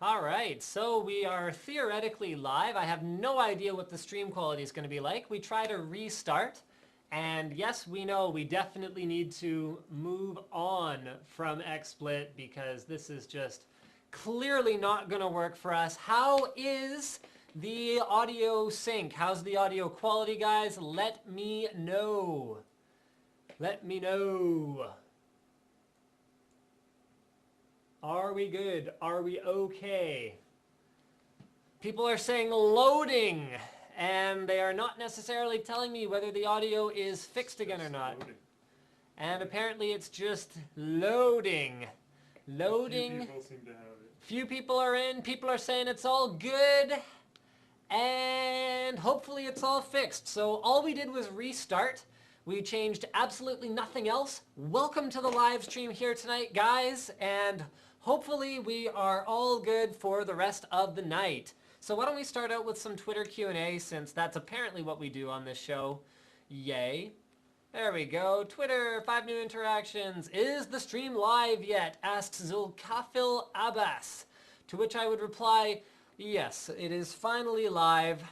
All right, so we are theoretically live. I have no idea what the stream quality is going to be like. We try to restart, and yes, we know we definitely need to move on from XSplit because this is just clearly not going to work for us. How is the audio sync? How's the audio quality, guys? Let me know. Let me know. Are we good? Are we okay? People are saying loading, and they are not necessarily telling me whether the audio is fixed again or not. Loading. And apparently it's just loading. Loading. Few people seem to have it. Few people are in. People are saying it's all good. And hopefully it's all fixed. So all we did was restart. We changed absolutely nothing else. Welcome to the live stream here tonight, guys. And hopefully we are all good for the rest of the night. So why don't we start out with some Twitter Q&A, since that's apparently what we do on this show. Yay. There we go. Twitter, 5 new interactions. Is the stream live yet? Asks Zulkafil Abbas. To which I would reply, yes, it is finally live.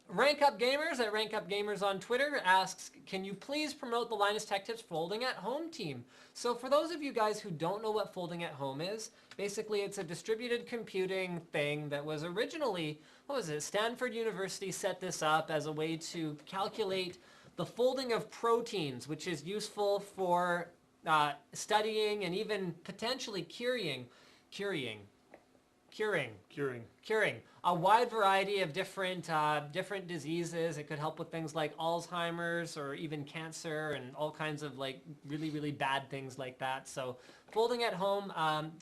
Rank Up Gamers at Rank Up Gamers on Twitter asks, can you please promote the Linus Tech Tips Folding at Home team? So for those of you guys who don't know what Folding at Home is, basically it's a distributed computing thing that was originally, what was it, Stanford University set this up as a way to calculate the folding of proteins, which is useful for studying and even potentially curing a wide variety of different diseases. It could help with things like Alzheimer's or even cancer and all kinds of like really bad things like that. So folding at home,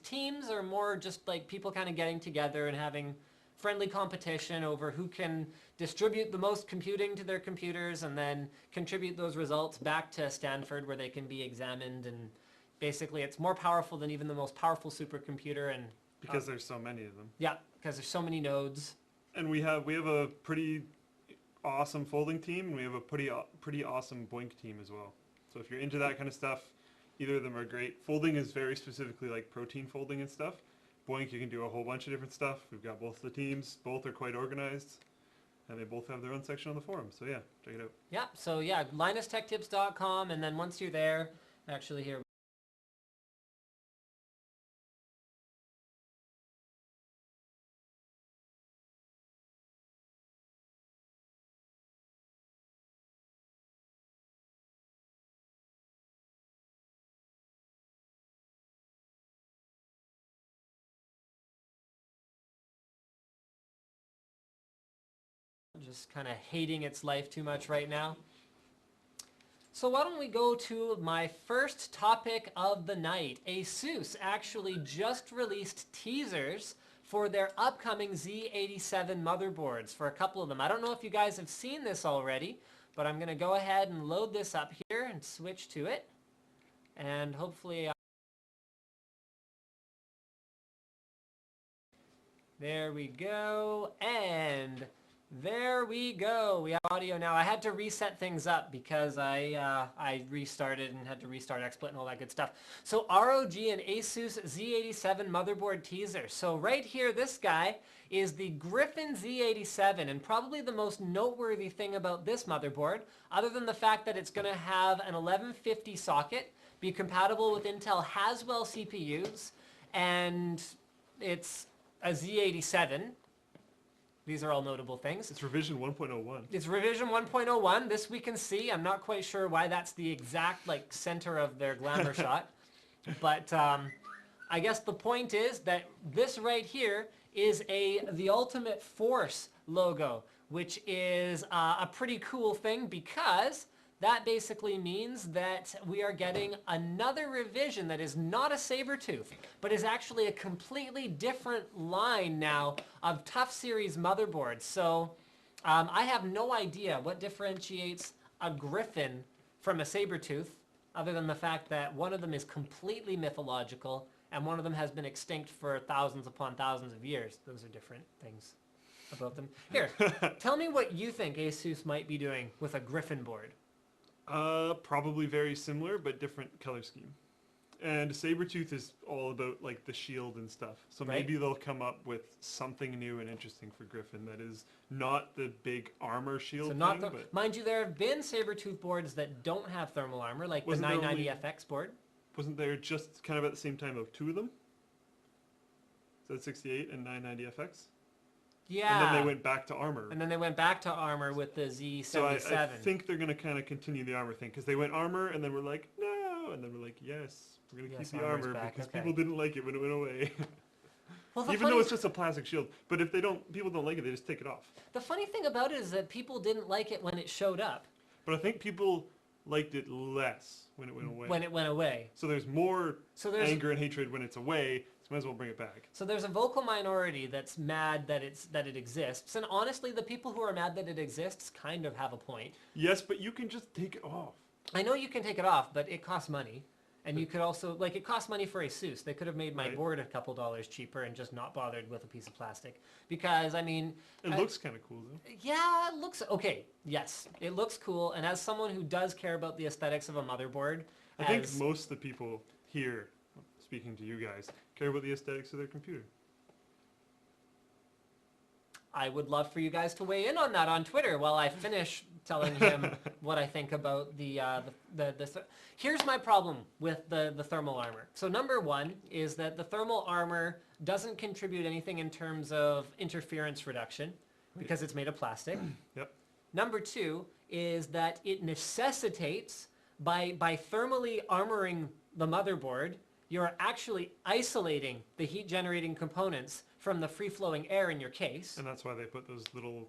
teams are more just like people kind of getting together and having friendly competition over who can distribute the most computing to their computers and then contribute those results back to Stanford where they can be examined. And basically it's more powerful than even the most powerful supercomputer. And because there's so many of them. Yeah, because there's so many nodes. And we have a pretty awesome folding team, and we have a pretty awesome Boinc team as well. So if you're into that kind of stuff, either of them are great. Folding is very specifically like protein folding and stuff. Boinc, you can do a whole bunch of different stuff. We've got both the teams. Both are quite organized, and they both have their own section on the forum. So yeah, check it out. Yeah, so yeah, linustechtips.com, and then once you're there, actually here. Just kind of hating its life too much right now. So why don't we go to my first topic of the night. Asus actually just released teasers for their upcoming Z87 motherboards for a couple of them. I don't know if you guys have seen this already, but I'm going to go ahead and load this up here and switch to it. And hopefully... there we go. And... there we go. We have audio now. I had to reset things up because I restarted and had to restart XSplit and all that good stuff. So ROG and Asus Z87 motherboard teaser. So right here, this guy is the Griffin Z87, and probably the most noteworthy thing about this motherboard, other than the fact that it's going to have an 1150 socket, be compatible with Intel Haswell CPUs, and it's a Z87. These are all notable things. It's revision 1.01. It's revision 1.01. This we can see. I'm not quite sure why that's the exact like center of their glamour shot. But I guess the point is that this right here is the Ultimate Force logo, which is a pretty cool thing because that basically means that we are getting another revision that is not a Sabertooth, but is actually a completely different line now of Tough Series motherboards. So I have no idea what differentiates a Griffin from a Sabertooth, other than the fact that one of them is completely mythological and one of them has been extinct for thousands upon thousands of years. Those are different things about them. Here, tell me what you think Asus might be doing with a Griffin board. Probably very similar, but different color scheme. And Sabretooth is all about like the shield and stuff. So Right. maybe they'll come up with something new and interesting for Griffin that is not the big armor shield So not thing. the, But mind you, there have been Sabretooth boards that don't have thermal armor, like the Wasn't there 990 only- FX board. wasn't there just kind of at the same time of two of them? Z68 and 990 FX? Yeah. And then they went back to armor. And then they went back to armor with the Z77. So I think they're going to kind of continue the armor thing because they went armor and then we're like, no. And then we're like, yes, we're going to Yes, keep the armor's armor back, because okay. people didn't like it when it went away. Well, the Even though it's just a plastic shield. But if people don't like it, they just take it off. The funny thing about it is that people didn't like it when it showed up, But I think people liked it less when it went away. when it went away. So there's more So there's anger and hatred when it's away. So might as well bring it back. so there's a vocal minority that's mad that it exists, and honestly, the people who are mad that it exists kind of have a point. Yes, but you can just take it off. I know you can take it off, but it costs money. And you could also, like, it costs money for Asus. They could have made my Right. board a couple dollars cheaper and just not bothered with a piece of plastic. Because, I mean... It looks kind of cool, though. Yeah, it looks... Okay, yes. It looks cool. And as someone who does care about the aesthetics of a motherboard... I think most of the people here, speaking to you guys, care about the aesthetics of their computer. I would love for you guys to weigh in on that on Twitter while I finish telling him what I think about Here's my problem with the thermal armor. So number one is that the thermal armor doesn't contribute anything in terms of interference reduction because it's made of plastic. Yep. Number two is that it necessitates, by thermally armoring the motherboard, you're actually isolating the heat generating components from the free-flowing air in your case. And that's why they put those little...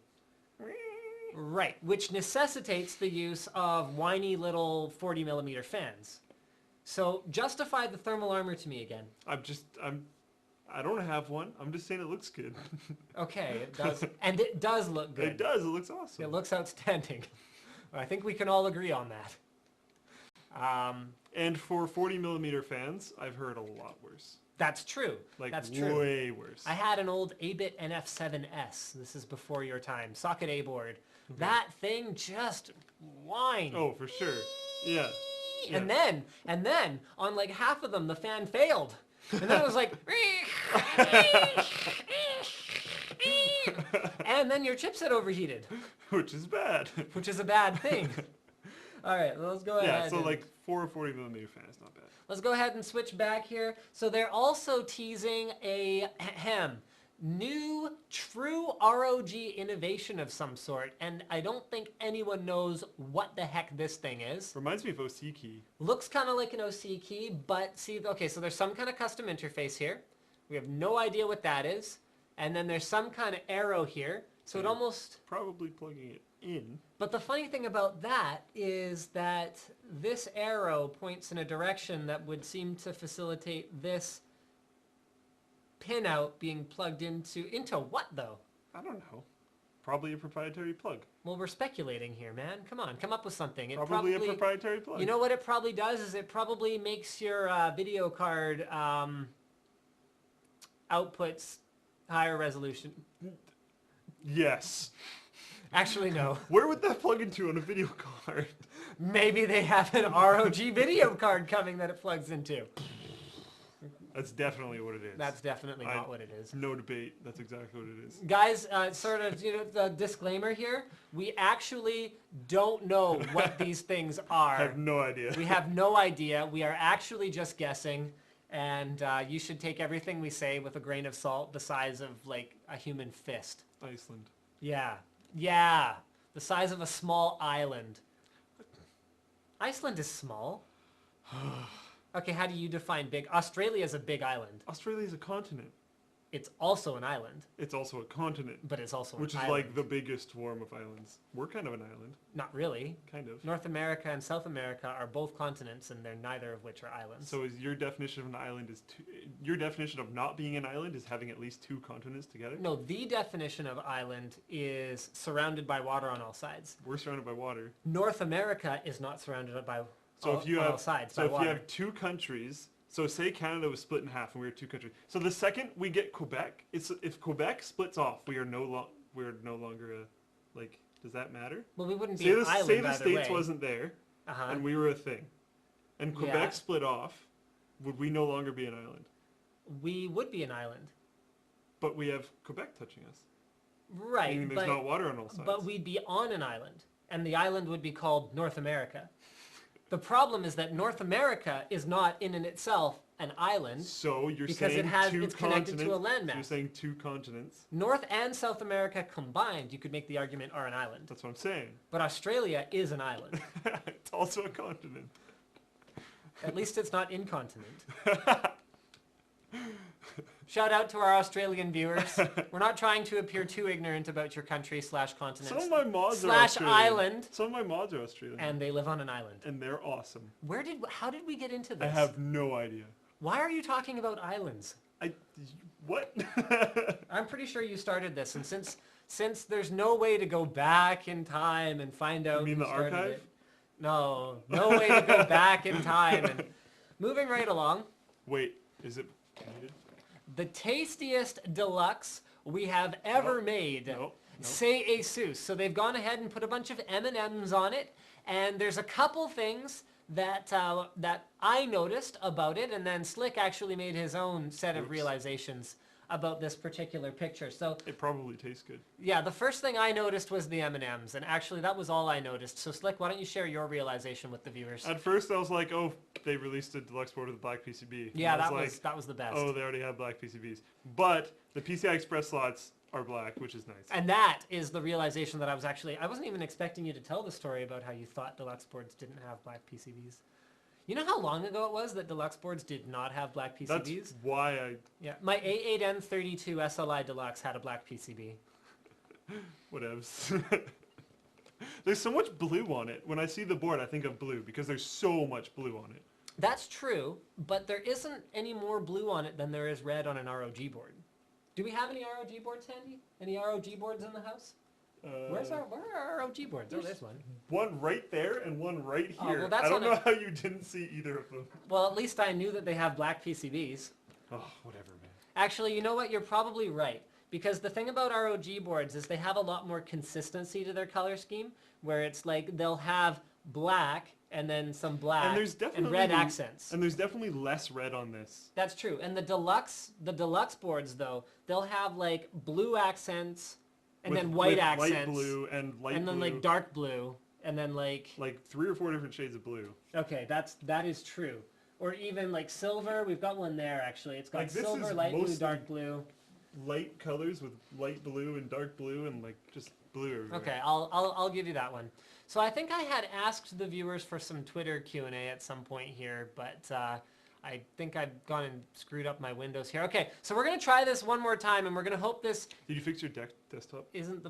Right, which necessitates the use of whiny little 40 millimeter fans. So justify the thermal armor to me again. I don't have one. I'm just saying it looks good. Okay, it does, and it does look good. It does. It looks awesome. It looks outstanding. I think we can all agree on that. And for 40 millimeter fans, I've heard a lot worse. That's true. Like That's true. way worse. I had an old 8-bit NF7S. This is before your time. Socket A board. That thing just whined. Oh, for sure. Yeah. And then on like half of them, the fan failed. And then it was like, and then your chipset overheated, Which is bad. which is a bad thing. All right, let's go ahead. Yeah, so and- like 40 millimeter fan is not bad. Let's go ahead and switch back here. So they're also teasing a new true ROG innovation of some sort, and I don't think anyone knows what the heck this thing is. Reminds me of OC key. Looks kind of like an OC key, but see, okay, so there's some kind of custom interface here. We have no idea what that is. And then there's some kind of arrow here. So it almost... Probably plugging it in. But the funny thing about that is that this arrow points in a direction that would seem to facilitate this pinout being plugged into what though? I don't know. Probably a proprietary plug. Well, we're speculating here, man. Come on, come up with something. It Probably a proprietary plug. You know what it probably does is it probably makes your video card outputs higher resolution. Yes. Actually, no. Where would that plug into on a video card? Maybe they have an ROG video card coming that it plugs into. That's definitely what it is. That's definitely not what it is. No debate. That's exactly what it is. Guys, sort of, the disclaimer here, we actually don't know what these things are. I have no idea. We have no idea. We are actually just guessing, and you should take everything we say with a grain of salt the size of, like, a human fist. Iceland. Yeah. Yeah. The size of a small island. Iceland is small. Okay, how do you define big? Australia is a big island. Australia is a continent. It's also an island, It's also a continent. but it's also Which an is island. like the biggest form of islands. We're kind of an island. Not really. Kind of. North America and South America are both continents, and they're neither of which are islands. So is your definition of an island is your definition of not being an island is having at least two continents together? No, the definition of island is surrounded by water on all sides. We're surrounded by water. North America is not surrounded by So if you on have all sides so by if water. you have two countries, so say Canada was split in half and we were two countries. So the second we get Quebec, if Quebec splits off, we are no longer a like. Does that matter? Well, we wouldn't be Say an the island either States way. wasn't there Uh-huh. and we were a thing, and Quebec Yeah. split off, would we no longer be an island? We would be an island. But we have Quebec touching us. Right. Meaning there's not water on all sides. But we'd be on an island, and the island would be called North America. The problem is that North America is not in and itself an island. So you're because saying it's connected to a landmass. So you're saying 2 continents. North and South America combined, you could make the argument, are an island. That's what I'm saying. But Australia is an island. It's also a continent. At least it's not incontinent. Shout out to our Australian viewers. We're not trying to appear too ignorant about your country / continent. Some of my mods are Australian. Island. Some of my mods are Australian. And they live on an island. And they're awesome. How did we get into this? I have no idea. Why are you talking about islands? What? I'm pretty sure you started this, and since there's no way to go back in time and find out. You mean the archive? No way to go back in time. And moving right along. Wait, is it muted? The tastiest deluxe we have ever made. Nope. Say Asus. So they've gone ahead and put a bunch of M&Ms on it, and there's a couple things that I noticed about it, and then Slick actually made his own set of realizations about this particular picture. So it probably tastes good. Yeah, the first thing I noticed was the M&Ms, and actually that was all I noticed. So Slick, why don't you share your realization with the viewers? At first I was like, oh, they released a deluxe board with a black PCB. Yeah, that was the best. Oh, they already have black PCBs. But the PCI Express slots are black, which is nice. And that is the realization that I wasn't even expecting you to tell the story about how you thought deluxe boards didn't have black PCBs. You know how long ago it was that deluxe boards did not have black PCBs? That's why Yeah, my A8N32 SLI Deluxe had a black PCB. Whatevs. There's so much blue on it. When I see the board, I think of blue because there's so much blue on it. That's true, but there isn't any more blue on it than there is red on an ROG board. Do we have any ROG boards handy? Any ROG boards in the house? Where are our ROG boards? Oh, there's one. One right there and one right here. Well, that's I don't know how you didn't see either of them. Well, at least I knew that they have black PCBs. Oh, whatever, man. Actually, you know what? You're probably right. Because the thing about ROG boards is they have a lot more consistency to their color scheme, where it's like they'll have black and then some black and red accents. And there's definitely less red on this. That's true. And the deluxe boards, though, they'll have like blue accents and then white accents. Light blue and light blue. And then like dark blue. And then like 3 or 4 different shades of blue. Okay, that is true. Or even like silver. We've got one there actually. It's got like silver, light blue, dark blue. Light colors with light blue and dark blue and like just blue everywhere. Okay, I'll give you that one. So I think I had asked the viewers for some Twitter Q&A at some point here, but I think I've gone and screwed up my windows here. Okay, so we're going to try this one more time, and we're going to hope this... Did you fix your desktop? Isn't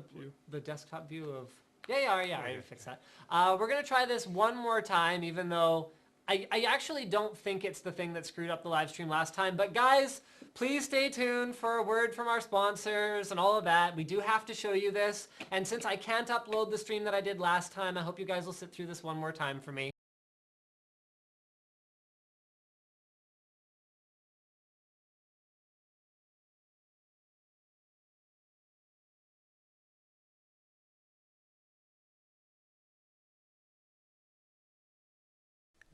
the desktop view of... Yeah, I already fixed that. We're going to try this one more time, even though I actually don't think it's the thing that screwed up the live stream last time. But guys, please stay tuned for a word from our sponsors and all of that. We do have to show you this. And since I can't upload the stream that I did last time, I hope you guys will sit through this one more time for me.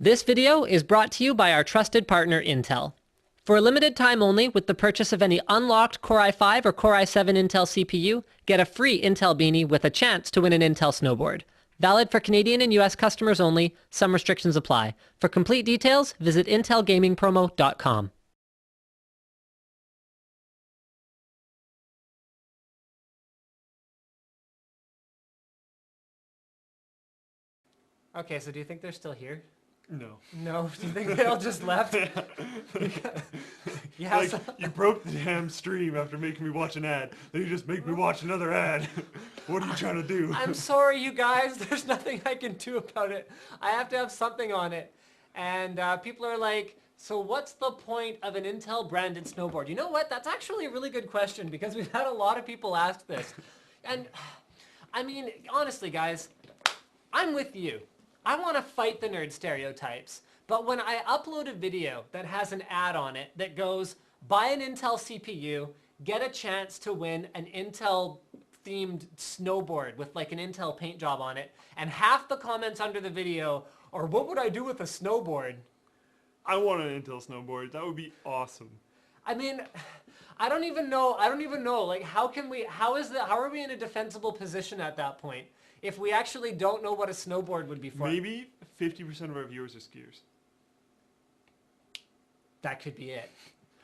This video is brought to you by our trusted partner Intel. For a limited time only, with the purchase of any unlocked Core i5 or Core i7 Intel CPU, get a free Intel beanie with a chance to win an Intel snowboard. Valid for Canadian and US customers only. Some restrictions apply. For complete details, visit intelgamingpromo.com. Okay, so do you think they're still here? No. No? Do you think they all just left? You broke the damn stream after making me watch an ad. Then you just make me watch another ad. What are you trying to do? I'm sorry, you guys. There's nothing I can do about it. I have to have something on it. And people are like, so what's the point of an Intel branded snowboard? You know what? That's actually a really good question because we've had a lot of people ask this. And I mean, honestly, guys, I'm with you. I want to fight the nerd stereotypes, but when I upload a video that has an ad on it that goes, buy an Intel CPU, get a chance to win an Intel themed snowboard with like an Intel paint job on it, and half the comments under the video are, what would I do with a snowboard? I want an Intel snowboard. That would be awesome. I mean, I don't even know. Like, how are we in a defensible position at that point if we actually don't know what a snowboard would be for? Maybe 50% of our viewers are skiers. That could be it.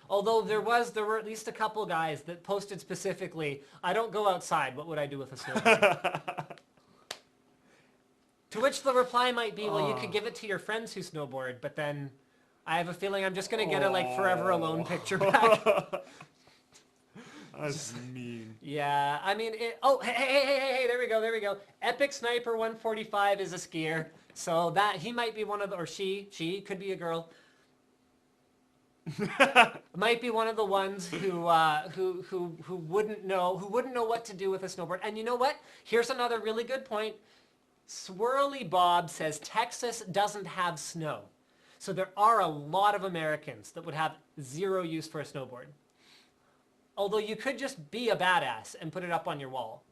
Although there were at least a couple guys that posted specifically, I don't go outside, what would I do with a snowboard? To which the reply might be, well, you could give it to your friends who snowboard, but then I have a feeling I'm just going to get a, like, forever alone picture back. That's mean. Yeah, I mean, hey, there we go. Epic Sniper 145 is a skier, so that, he might be one of the, or she could be a girl. Might be one of the ones who wouldn't know what to do with a snowboard. And you know what? Here's another really good point. Swirly Bob says Texas doesn't have snow. So there are a lot of Americans that would have zero use for a snowboard. Although you could just be a badass and put it up on your wall.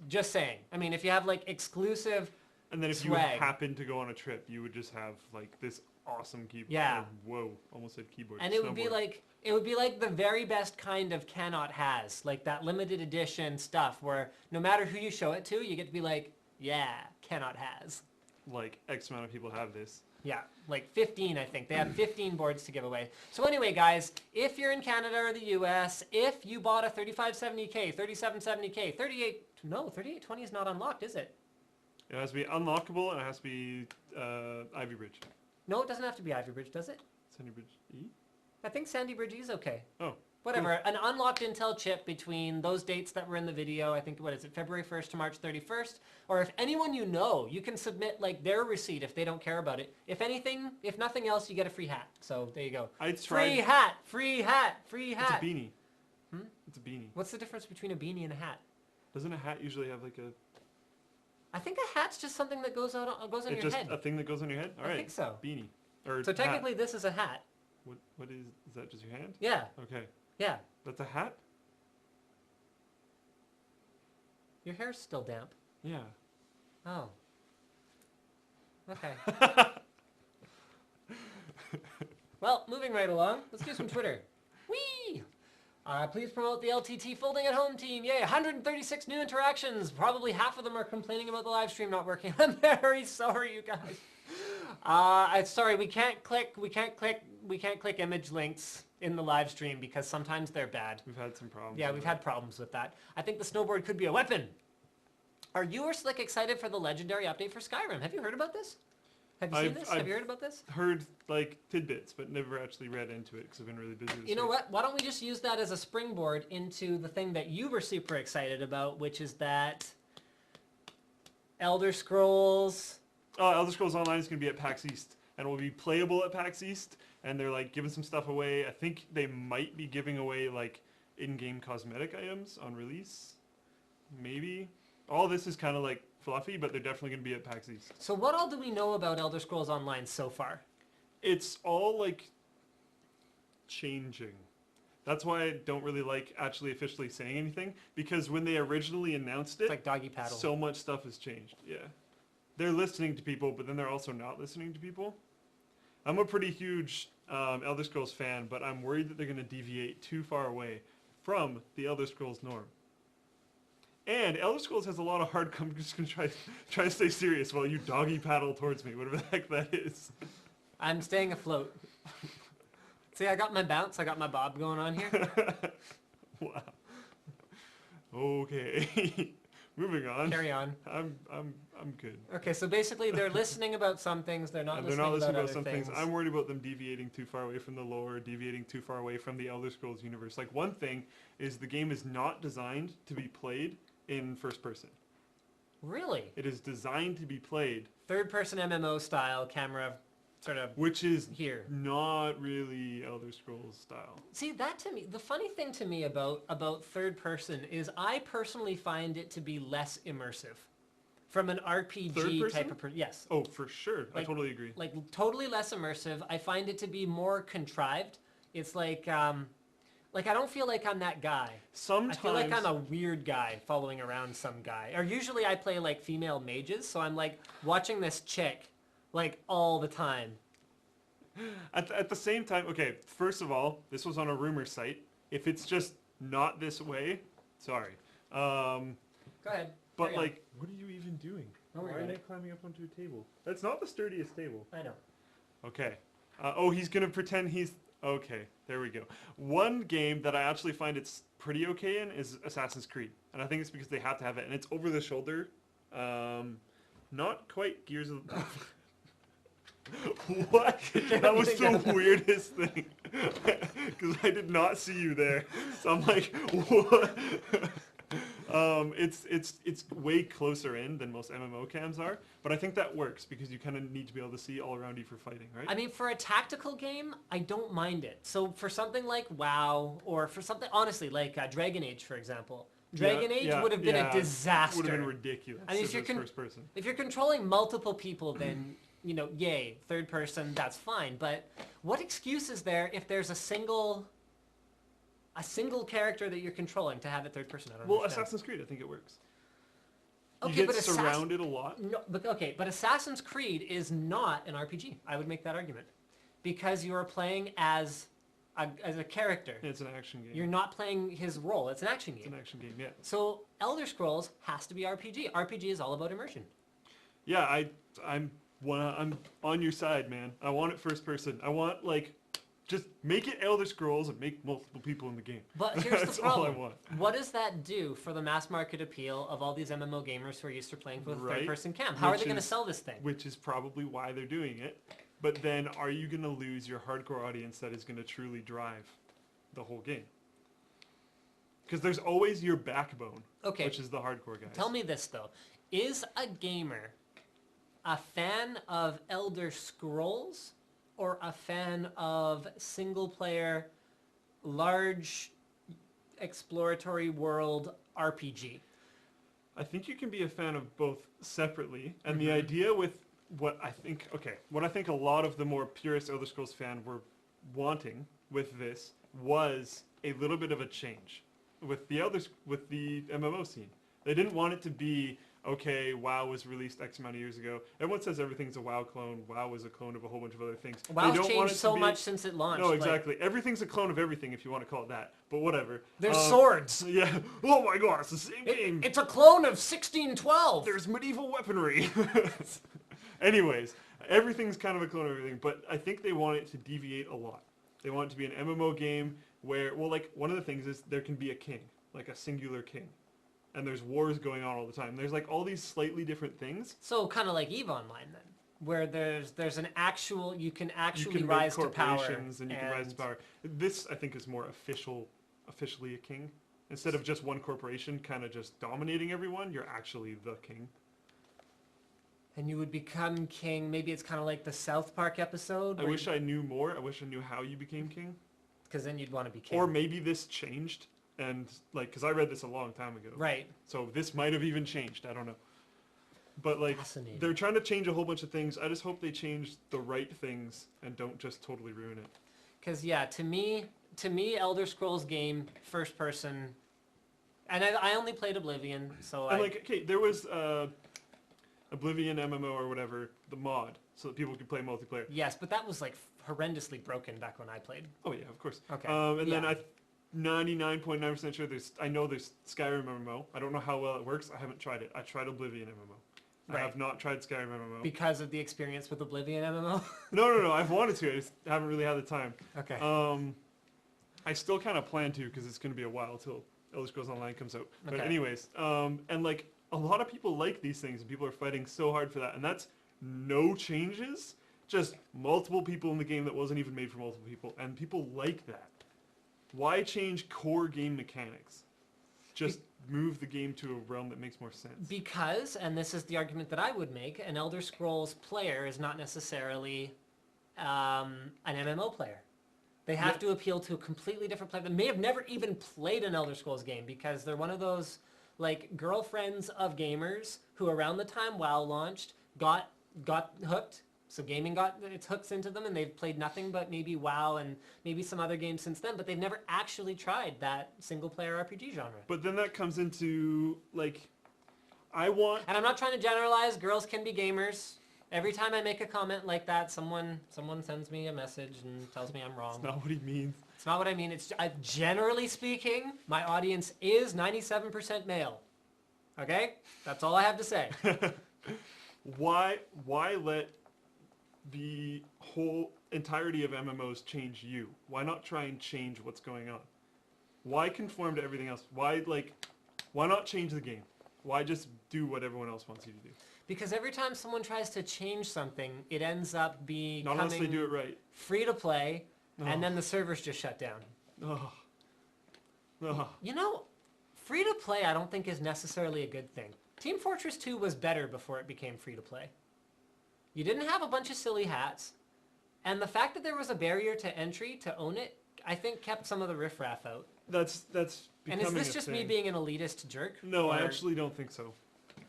Just saying. I mean, if you have like exclusive And then if swag. you happen to go on a trip, you would just have like this awesome keyboard. Yeah. Whoa, almost said keyboard. And it would be like the very best kind of cannot has, like that limited edition stuff where no matter who you show it to, you get to be like, yeah, cannot has. Like X amount of people have this. Yeah, like 15, I think. They have 15 boards to give away. So anyway, guys, if you're in Canada or the US, if you bought a 3570K, 3770K, 3820 is not unlocked, is it? It has to be unlockable and it has to be Ivy Bridge. No, it doesn't have to be Ivy Bridge, does it? Sandy Bridge E? I think Sandy Bridge E is okay. Oh. Whatever, an unlocked Intel chip between those dates that were in the video, I think, what is it, February 1st to March 31st? Or if anyone you know, you can submit like their receipt if they don't care about it. If anything, if nothing else, you get a free hat. So there you go. Free hat, free hat, free hat. It's a beanie. It's a beanie. What's the difference between a beanie and a hat? Doesn't a hat usually have like a... I think a hat's just something that goes on your head. It's just a thing that goes on your head? All right. I think so. Beanie. Or So technically this is a hat. What is that just your hand? Yeah. Okay. Yeah. That's a hat? Your hair's still damp. Yeah. Oh. Okay. Well, moving right along, let's do some Twitter. Whee! Please promote the LTT Folding at Home team. Yay, 136 new interactions. Probably half of them are complaining about the live stream not working. I'm very sorry, you guys. Sorry, we can't click image links in the live stream because sometimes they're bad. We've had some problems. Yeah, we've had problems with that. I think the snowboard could be a weapon. Are you or Slick excited for the legendary update for Skyrim? Have you heard about this? Have you seen this? Have you heard about this? Heard like tidbits, but never actually read into it because I've been really busy this week. You know what? Why don't we just use that as a springboard into the thing that you were super excited about, which is that Elder Scrolls... Oh, Elder Scrolls Online is going to be at PAX East, and it will be playable at PAX East, and they're like giving some stuff away. I think they might be giving away like in-game cosmetic items on release. Maybe. All this is kind of like fluffy, but they're definitely going to be at PAX East. So what all do we know about Elder Scrolls Online so far? It's all like changing. That's why I don't really like actually officially saying anything, because when they originally announced it, It's like doggy paddle. so much stuff has changed. Yeah. They're listening to people, but then they're also not listening to people. I'm a pretty huge Elder Scrolls fan, but I'm worried that they're going to deviate too far away from the Elder Scrolls norm. And Elder Scrolls has a lot of hard... I'm just going to try to stay serious while you doggy paddle towards me, whatever the heck that is. I'm staying afloat. See, I got my bounce, I got my bob going on here. Wow. Okay. Moving on. Carry on. I'm good. Okay, so basically they're listening about some things, they're not And listening they're not listening about about some other things. things. I'm worried about them deviating too far away from the lore, deviating too far away from the Elder Scrolls universe. Like, one thing is the game is not designed to be played in first person. Really? It is designed to be played... Third-person MMO style camera sort of which is here. Not really Elder Scrolls style. See, that to me, the funny thing to me about third person is I personally find it to be less immersive. From an RPG type of... Yes. Oh, for sure. I totally agree. Like, totally less immersive. I find it to be more contrived. It's like I don't feel like I'm that guy. Sometimes... I feel like I'm a weird guy following around some guy. Or usually I play, like, female mages, so I'm, like, watching this chick, like, all the time. At the same time, okay, first of all, this was on a rumor site. If it's just not this way, sorry. Go ahead. But Carry on. like, what are you even doing? Don't worry Why about are it. they climbing up onto a table? That's not the sturdiest table. I know. Okay. Oh, he's gonna pretend he's... Okay, there we go. One game that I actually find it's pretty okay in is Assassin's Creed. And I think it's because they have to have it. And it's over the shoulder. Not quite Gears of... What? That was the weirdest thing. Because I did not see you there. So I'm like, what? It's way closer in than most MMO cams are, but I think that works because you kind of need to be able to see all around you for fighting, right? I mean, for a tactical game, I don't mind it. So for something like WoW, or for something, honestly, like Dragon Age, for example. Dragon Age would have been a disaster. Would have been ridiculous. I mean, if it was first person. If you're controlling multiple people, then, you know, yay, third person, that's fine. But what excuse is there if there's a single character that you're controlling to have it third person? I don't understand. Assassin's Creed, I think it works. Okay, you get surrounded a lot. No, but Assassin's Creed is not an RPG. I would make that argument because you are playing as a character. It's an action game. You're not playing his role. It's an action game. It's an action game, yeah. So Elder Scrolls has to be RPG. RPG is all about immersion. Yeah, I'm on your side, man. I want it first person. I want just make it Elder Scrolls and make multiple people in the game. But here's That's the problem. all I want. What does that do for the mass market appeal of all these MMO gamers who are used to playing with Right. third-person cam? How are they going to sell this thing? Which is probably why they're doing it. But then are you going to lose your hardcore audience that is going to truly drive the whole game? Because there's always your backbone, which is the hardcore guys. Tell me this, though. Is a gamer a fan of Elder Scrolls or a fan of single-player, large, exploratory world RPG? I think you can be a fan of both separately. And the idea with what I think a lot of the more purist Elder Scrolls fan were wanting with this was a little bit of a change with the MMO scene. They didn't want it to be, okay, WoW was released X amount of years ago. Everyone says everything's a WoW clone. WoW was a clone of a whole bunch of other things. WoW's changed so much since it launched. No, exactly. Everything's a clone of everything, if you want to call it that. But whatever. There's swords. Yeah. Oh my god, it's the same game. It's a clone of 1612. There's medieval weaponry. Anyways, everything's kind of a clone of everything, but I think they want it to deviate a lot. They want it to be an MMO game where, one of the things is there can be a king, like a singular king. And there's wars going on all the time. There's all these slightly different things. So kind of like EVE Online then, where there's an actual, you can rise to power. And you can rise to power. This, I think, is more officially a king. Instead of just one corporation kind of just dominating everyone, you're actually the king. And you would become king. Maybe it's kind of like the South Park episode. I wish I knew more. I wish I knew how you became king. Because then you'd want to be king. Or maybe this changed. And because I read this a long time ago. Right. So this might have even changed. I don't know. But Fascinating. They're trying to change a whole bunch of things. I just hope they change the right things and don't just totally ruin it. Because to me, Elder Scrolls game, first person, and I only played Oblivion, so there was Oblivion MMO or whatever, the mod, so that people could play multiplayer. Yes, but that was horrendously broken back when I played. Oh yeah, of course. Okay. Then 99.9% sure there's Skyrim MMO. I don't know how well it works. I haven't tried it. I tried Oblivion MMO. Right. I have not tried Skyrim MMO. Because of the experience with Oblivion MMO? No. I've wanted to. I just haven't really had the time. Okay. I still kind of plan to because it's going to be a while till Elder Scrolls Online comes out. But Okay. anyways, and a lot of people like these things and people are fighting so hard for that. And that's no changes, just multiple people in the game that wasn't even made for multiple people. And people like that. Why change core game mechanics? Just move the game to a realm that makes more sense. Because, and this is the argument that I would make, an Elder Scrolls player is not necessarily an MMO player. They have to appeal to a completely different player that may have never even played an Elder Scrolls game because they're one of those girlfriends of gamers who around the time WoW launched got hooked. So gaming got its hooks into them, and they've played nothing but maybe WoW and maybe some other games since then, but they've never actually tried that single-player RPG genre. But then that comes into, And I'm not trying to generalize. Girls can be gamers. Every time I make a comment like that, someone sends me a message and tells me I'm wrong. That's not what he means. It's not what I mean. It's generally speaking, my audience is 97% male. Okay? That's all I have to say. Why let the whole entirety of MMOs change you? Why not try and change what's going on? Why conform to everything else? Why not change the game? Why just do what everyone else wants you to do? Because every time someone tries to change something, it ends up becoming Not unless they do it right. free to play, Oh. and then the servers just shut down. Oh. Oh. You know, free to play I don't think is necessarily a good thing. Team Fortress 2 was better before it became free to play. You didn't have a bunch of silly hats, and the fact that there was a barrier to entry to own it, I think kept some of the riffraff out. That's And becoming is this just me thing. being an elitist jerk? No, I Or- actually don't think so.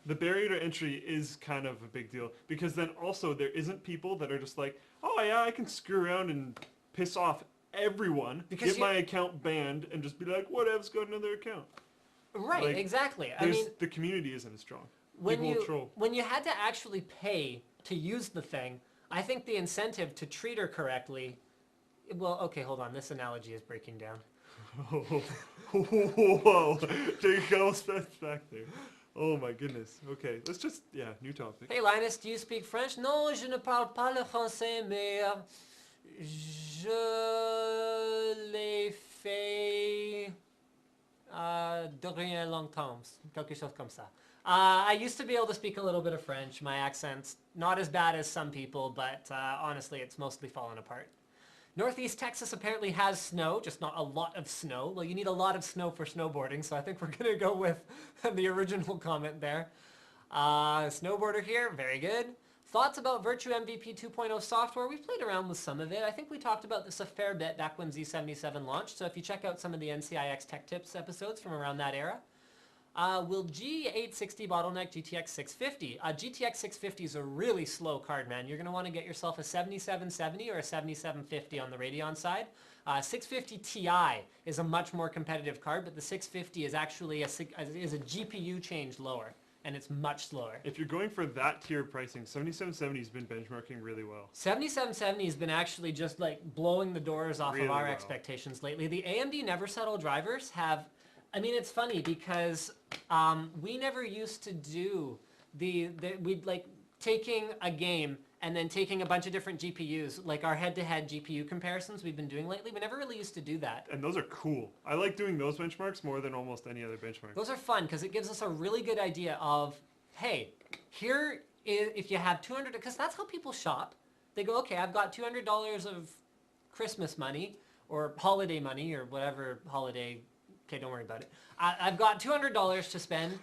The barrier to entry is kind of a big deal because then also there isn't people that are just like, oh yeah, I can screw around and piss off everyone, Because get my account banned, and just be like, whatev's got another account. Right, Like, exactly. I mean, The community isn't as strong. when People will troll. when you had to actually pay to use the thing, I think the incentive to treat her correctly. Well, okay, hold on. This analogy is breaking down. Whoa, take a couple steps back there. Oh my goodness. Okay, let's just, new topic. Hey Linus, do you speak French? Non, je ne parle pas le français, mais je l'ai fait de rien longtemps, quelque chose comme ça. I used to be able to speak a little bit of French. My accent's not as bad as some people, but honestly, it's mostly fallen apart. Northeast Texas apparently has snow, just not a lot of snow. Well, you need a lot of snow for snowboarding, so I think we're going to go with the original comment there. Snowboarder here, very good. Thoughts about Virtue MVP 2.0 software? We've played around with some of it. I think we talked about this a fair bit back when Z77 launched, so if you check out some of the NCIX Tech Tips episodes from around that era. Will G860 bottleneck GTX 650? GTX 650 is a really slow card, man. You're going to want to get yourself a 7770 or a 7750 on the Radeon side. 650 Ti is a much more competitive card, but the 650 is actually a GPU change lower, and it's much slower. If you're going for that tier pricing, 7770 has been benchmarking really well. 7770 has been actually just like blowing the doors off Really of our well. expectations lately. The AMD Never Settle drivers have, I mean, it's funny because we never used to do we'd like taking a game and then taking a bunch of different GPUs, like our head-to-head GPU comparisons we've been doing lately. We never really used to do that. And those are cool. I like doing those benchmarks more than almost any other benchmark. Those are fun because it gives us a really good idea of, hey, here is, if you have 200, because that's how people shop. They go, okay, I've got $200 of Christmas money or holiday money or whatever holiday. Okay, don't worry about it. I've got $200 to spend.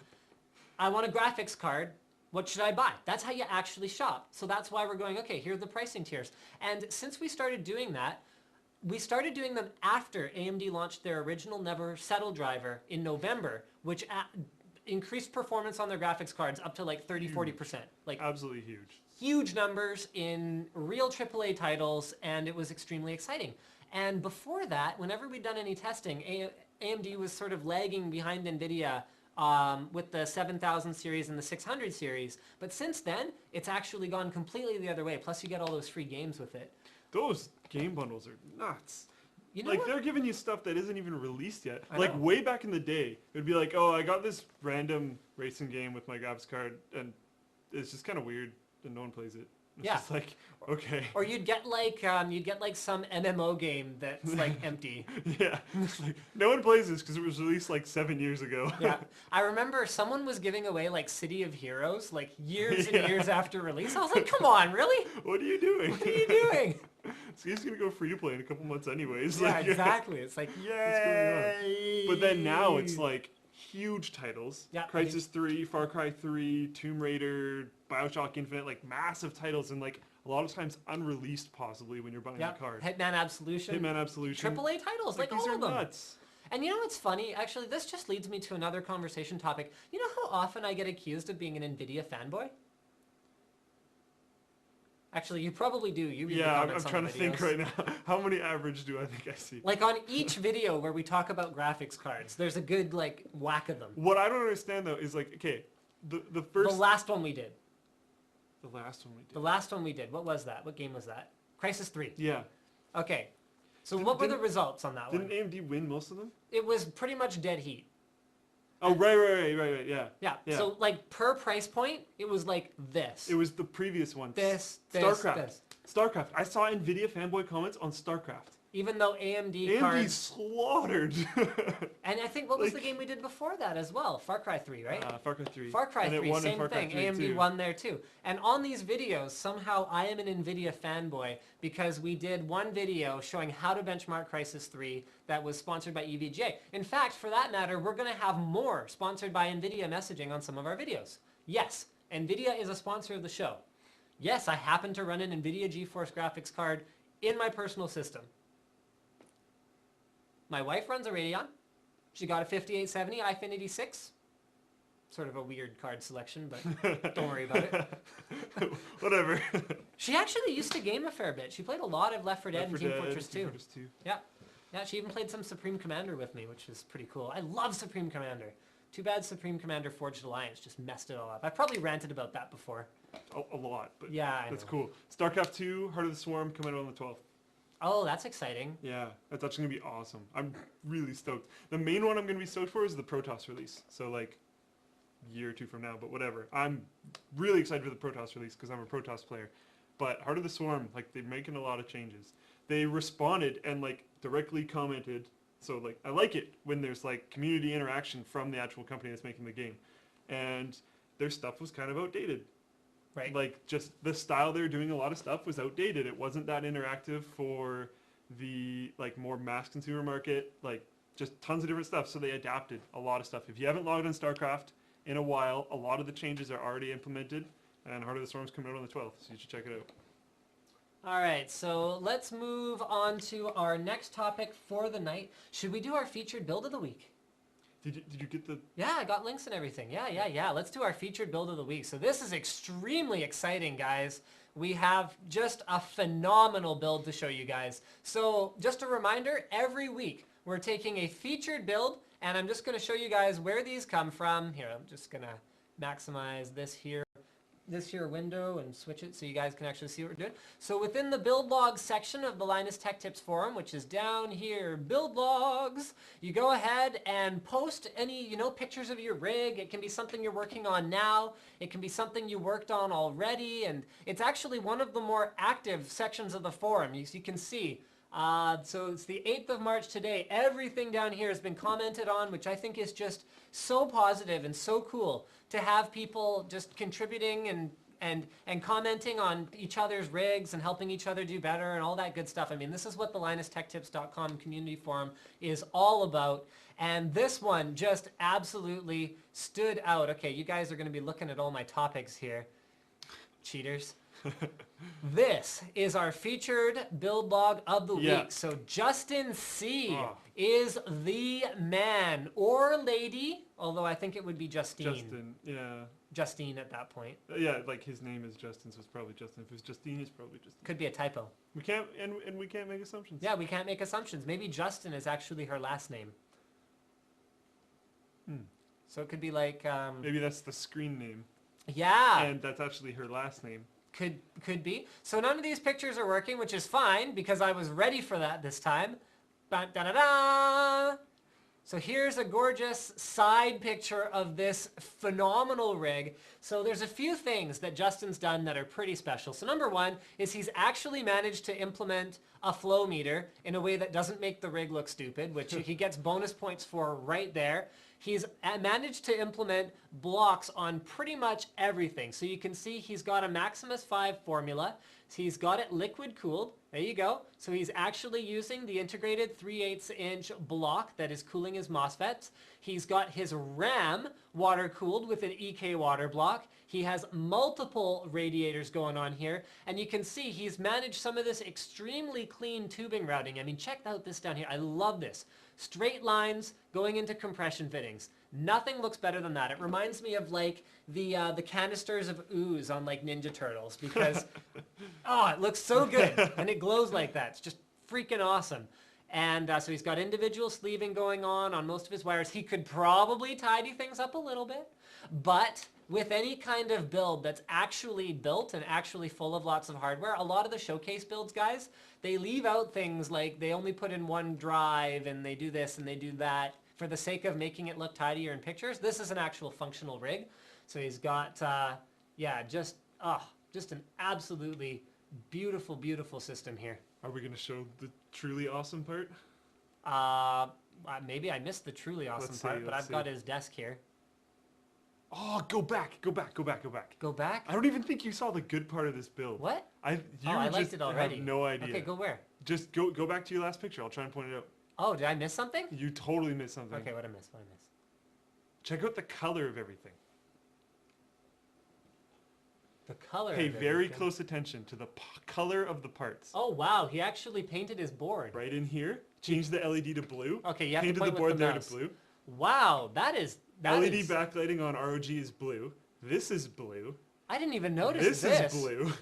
I want a graphics card. What should I buy? That's how you actually shop. So that's why we're going, okay, here are the pricing tiers. And since we started doing that, we started doing them after AMD launched their original Never Settle driver in November, which increased performance on their graphics cards up to like 30-40%. Like Absolutely huge. huge numbers in real AAA titles, and it was extremely exciting. And before that, whenever we'd done any testing, AMD was sort of lagging behind NVIDIA with the 7000 series and the 600 series. But since then, it's actually gone completely the other way. Plus, you get all those free games with it. Those game bundles are nuts. You know Like, what? they're giving you stuff that isn't even released yet. I Like, know. way back in the day, it would be like, oh, I got this random racing game with my graphics card, and it's just kind of weird, and no one plays it. It's Yeah. just like, okay. Or you'd get like some MMO game that's like empty. Yeah. It's like, no one plays this because it was released like 7 years ago. Yeah, I remember someone was giving away like City of Heroes like years and Yeah. years after release. I was like, come on, really? What are you doing? What are you doing? So he's going to go free to play in a couple months anyways. Yeah, Like, exactly. It's like, going on? yay. But then now it's like huge titles. Yeah, Crysis 3, Far Cry 3, Tomb Raider, Bioshock Infinite, like massive titles and like a lot of times unreleased possibly when you're buying yeah, the card. Hitman Absolution. Hitman Absolution. AAA titles, like these all are of them. nuts. And you know what's funny? Actually, this just leads me to another conversation topic. You know how often I get accused of being an NVIDIA fanboy? Actually, you probably do. You read the Yeah, I'm comments on trying the to think videos. right now. How many average do I think I see? Like on each video where we talk about graphics cards, there's a good like whack of them. What I don't understand though is like, okay, the The first last one we did. The last one we did. The last one we did. What was that? What game was that? Crisis 3. Yeah. Okay. So what were the results on that one? Didn't AMD win most of them? It was pretty much dead heat. Oh, right, yeah. Yeah. So like per price point, it was like this. It was the previous one. StarCraft. StarCraft. I saw NVIDIA fanboy comments on StarCraft. Even though AMD cards... slaughtered. And I think, what was the game we did before that as well? Far Cry 3, right? Far Cry 3. Far Cry 3, same Far Cry thing. 3 AMD too. won there too. And on these videos, somehow I am an NVIDIA fanboy because we did one video showing how to benchmark Crisis 3 that was sponsored by EVGA. In fact, for that matter, we're going to have more sponsored by NVIDIA messaging on some of our videos. Yes, NVIDIA is a sponsor of the show. Yes, I happen to run an NVIDIA GeForce graphics card in my personal system. My wife runs a Radeon. She got a 5870 i-Infinity 6. Sort of a weird card selection, but don't worry about it. Whatever. She actually used to game a fair bit. She played a lot of Left 4 Dead and Team Fortress 2. Yeah. Yeah, she even played some Supreme Commander with me, which is pretty cool. I love Supreme Commander. Too bad Supreme Commander Forged Alliance just messed it all up. I've probably ranted about that before. A lot, but yeah, that's cool. StarCraft 2, Heart of the Swarm, coming out on the 12th. Oh, that's exciting. Yeah, that's actually going to be awesome. I'm really stoked. The main one I'm going to be stoked for is the Protoss release. So, like, a year or two from now, but whatever. I'm really excited for the Protoss release because I'm a Protoss player. But Heart of the Swarm, like, they're making a lot of changes. They responded and, like, directly commented. So, like, I like it when there's, like, community interaction from the actual company that's making the game. And their stuff was kind of outdated. Right. Like, just the style they were doing a lot of stuff was outdated. It wasn't that interactive for the, like, more mass consumer market. Like, just tons of different stuff. So they adapted a lot of stuff. If you haven't logged on StarCraft in a while, a lot of the changes are already implemented. And Heart of the Storm's coming out on the 12th, so you should check it out. All right, so let's move on to our next topic for the night. Should we do our featured build of the week? Did you get the... Yeah, I got links and everything. Yeah. Let's do our featured build of the week. So this is extremely exciting, guys. We have just a phenomenal build to show you guys. So just a reminder, every week we're taking a featured build, and I'm just going to show you guys where these come from. Here, I'm just going to maximize this here window and switch it so you guys can actually see what we're doing. So within the build logs section of the Linus Tech Tips forum, which is down here, build logs, you go ahead and post any, pictures of your rig. It can be something you're working on now. It can be something you worked on already, and it's actually one of the more active sections of the forum. You can see. So it's the 8th of March today. Everything down here has been commented on, which I think is just so positive and so cool to have people just contributing and commenting on each other's rigs and helping each other do better and all that good stuff. I mean, this is what the LinusTechTips.com community forum is all about. And this one just absolutely stood out. Okay, you guys are going to be looking at all my topics here. Cheaters. This is our featured build log of the week. So Justin C is the man or lady, although I think it would be Justine. Justin, yeah. Justine at that point. Yeah, like his name is Justin, so it's probably Justin. If it's Justine, it's probably Justine. Could be a typo. We can't, and we can't make assumptions. Yeah, we can't make assumptions. Maybe Justin is actually her last name. So it could be like... maybe that's the screen name. Yeah. And that's actually her last name. Could be. So none of these pictures are working, which is fine because I was ready for that this time. Ba-da-da-da! So here's a gorgeous side picture of this phenomenal rig. So there's a few things that Justin's done that are pretty special. So number one is he's actually managed to implement a flow meter in a way that doesn't make the rig look stupid, which he gets bonus points for right there. He's managed to implement blocks on pretty much everything. So you can see he's got a Maximus 5 formula. He's got it liquid cooled. There you go. So he's actually using the integrated 3/8" block that is cooling his MOSFETs. He's got his RAM water cooled with an EK water block. He has multiple radiators going on here. And you can see he's managed some of this extremely clean tubing routing. I mean, check out this down here. I love this. Straight lines going into compression fittings. Nothing looks better than that. It reminds me of like the canisters of ooze on like Ninja Turtles because, it looks so good and it glows like that. It's just freaking awesome. And so he's got individual sleeving going on most of his wires. He could probably tidy things up a little bit, but with any kind of build that's actually built and actually full of lots of hardware, a lot of the showcase builds, guys, they leave out things like they only put in one drive and they do this and they do that for the sake of making it look tidier in pictures. This is an actual functional rig. So he's got, yeah, just an absolutely beautiful, beautiful system here. Are we going to show the truly awesome part? Maybe I missed the truly awesome Let's part, see, but let's I've got his desk here. Oh, go back. Go back? I don't even think you saw the good part of this build. What? I liked it already. have no idea. Okay, go where? Just go back to your last picture. I'll try and point it out. Oh, did I miss something? You totally missed something. Okay, what I miss? Check out the color of everything. The color. Pay of very everything. close attention to the color of the parts. Oh wow, he actually painted his board. Right in here. Change the LED to blue. Okay, you have Painted to point the board with the there mouse. to blue. Wow, that is LED backlighting on ROG is blue. This is blue. I didn't even notice This is blue.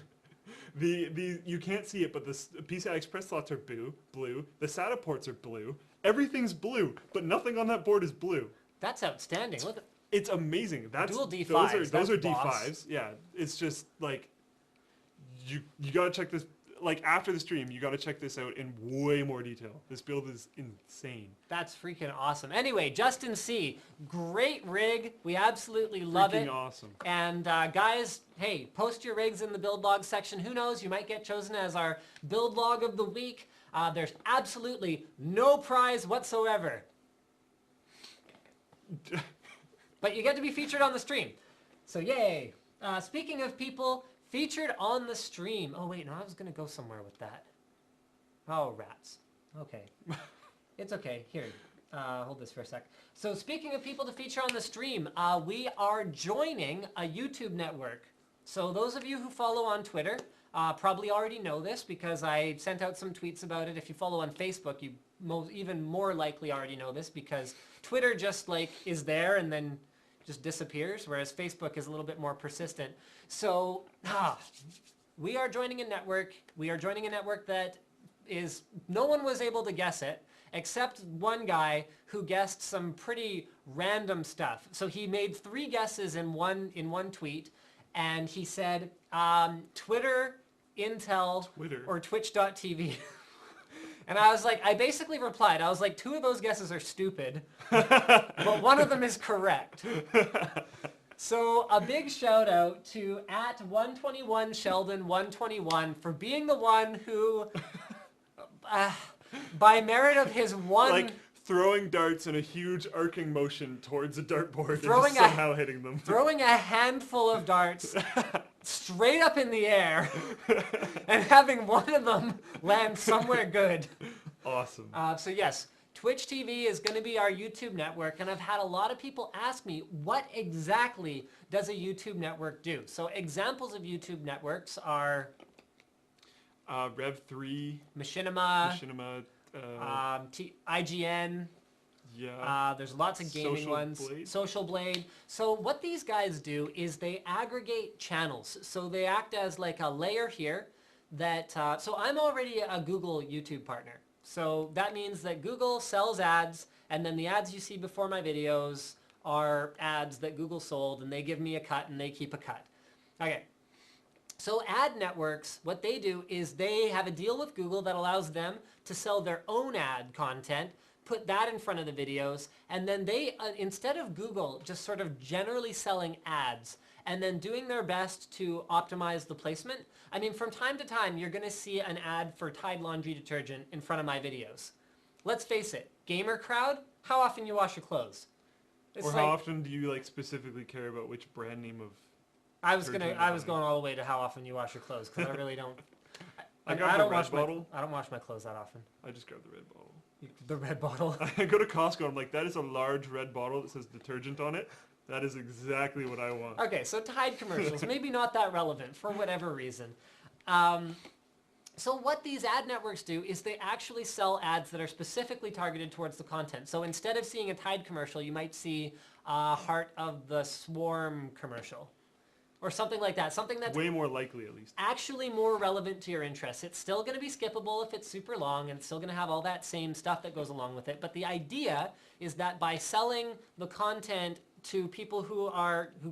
The you can't see it, but the PCI Express slots are blue. The SATA ports are blue. Everything's blue, but nothing on that board is blue. That's outstanding. Look at It's amazing. That's dual D5s. Those are that's boss. D5s. Yeah, it's just like you gotta check this. Like after the stream, you gotta check this out in way more detail. This build is insane. That's freaking awesome. Anyway, Justin C, great rig. We absolutely love it. Freaking awesome. And guys, hey, post your rigs in the build log section. Who knows? You might get chosen as our build log of the week. There's absolutely no prize whatsoever. But you get to be featured on the stream. So yay. Speaking of people featured on the stream. Oh wait, no, I was going to go somewhere with that. Oh, rats. Okay. It's okay. Here, hold this for a sec. So speaking of people to feature on the stream, we are joining a YouTube network. So those of you who follow on Twitter probably already know this because I sent out some tweets about it. If you follow on Facebook, you even more likely already know this because Twitter just like is there and then just disappears, whereas Facebook is a little bit more persistent. So we are joining a network. We are joining a network that is, no one was able to guess it, except one guy who guessed some pretty random stuff. So he made 3 guesses in one tweet, and he said Twitter, Intel, or Twitch.tv. And I was like, I basically replied, I was like, 2 of those guesses are stupid, but one of them is correct. So a big shout out to @121Sheldon121 for being the one who, by merit of his one... Like throwing darts in a huge arcing motion towards a dartboard and somehow hitting them. Throwing a handful of darts straight up in the air and having one of them land somewhere good. Awesome. So yes, Twitch TV is going to be our YouTube network, and I've had a lot of people ask me, what exactly does a YouTube network do? So examples of YouTube networks are... Rev3. Machinima. IGN. Yeah. There's lots of gaming ones. Social Blade. So what these guys do is they aggregate channels. So they act as like a layer here that, so I'm already a Google YouTube partner. So that means that Google sells ads, and then the ads you see before my videos are ads that Google sold, and they give me a cut and they keep a cut. Okay. So ad networks, what they do is they have a deal with Google that allows them to sell their own ad content, put that in front of the videos, and then they, instead of Google just sort of generally selling ads and then doing their best to optimize the placement, I mean, from time to time, you're going to see an ad for Tide laundry detergent in front of my videos. Let's face it, gamer crowd, how often you wash your clothes? Or how often do you like specifically care about which brand name of... I was going all the way to how often you wash your clothes, because I really don't... I don't wash my clothes that often. I just grab the red bottle. The red bottle? I go to Costco, I'm like, that is a large red bottle that says detergent on it. That is exactly what I want. Okay, so Tide commercials, maybe not that relevant for whatever reason. So what these ad networks do is they actually sell ads that are specifically targeted towards the content. So instead of seeing a Tide commercial, you might see a Heart of the Swarm commercial. Or something like that. Something that's way more likely, at least. Actually more relevant to your interests. It's still going to be skippable if it's super long, and it's still going to have all that same stuff that goes along with it. But the idea is that by selling the content to people who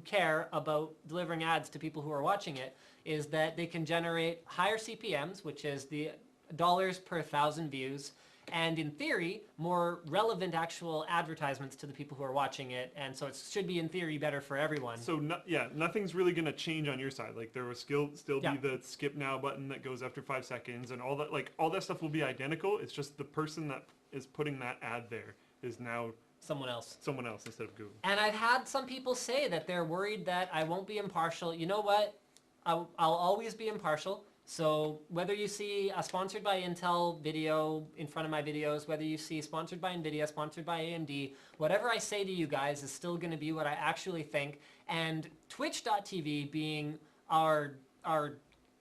care about delivering ads to people who are watching it is that they can generate higher CPMs, which is the dollars per 1,000 views, and in theory, more relevant actual advertisements to the people who are watching it, and so it should be in theory better for everyone. So nothing's really gonna change on your side. Like there will still be the skip now button that goes after 5 seconds, and all that. Like all that stuff will be identical. It's just the person that is putting that ad there is now someone else instead of Google. And I've had some people say that they're worried that I won't be impartial. You know what? I'll always be impartial. So whether you see a sponsored by Intel video in front of my videos, whether you see sponsored by NVIDIA, sponsored by AMD, whatever I say to you guys is still going to be what I actually think. And Twitch.tv being our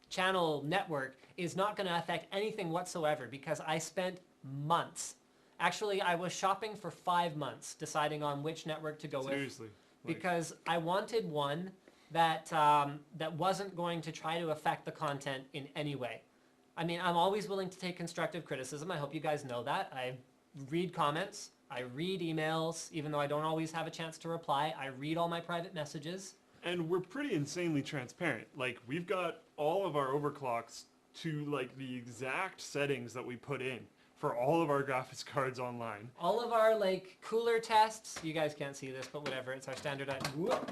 channel network is not going to affect anything whatsoever because I spent months. Actually, I was shopping for 5 months deciding on which network to go Seriously. with. Because I wanted one that wasn't going to try to affect the content in any way. I mean, I'm always willing to take constructive criticism. I hope you guys know that. I read comments. I read emails, even though I don't always have a chance to reply. I read all my private messages. And we're pretty insanely transparent. Like we've got all of our overclocks to like the exact settings that we put in for all of our graphics cards online. All of our like cooler tests. You guys can't see this, but whatever. It's our standardized. Whoop.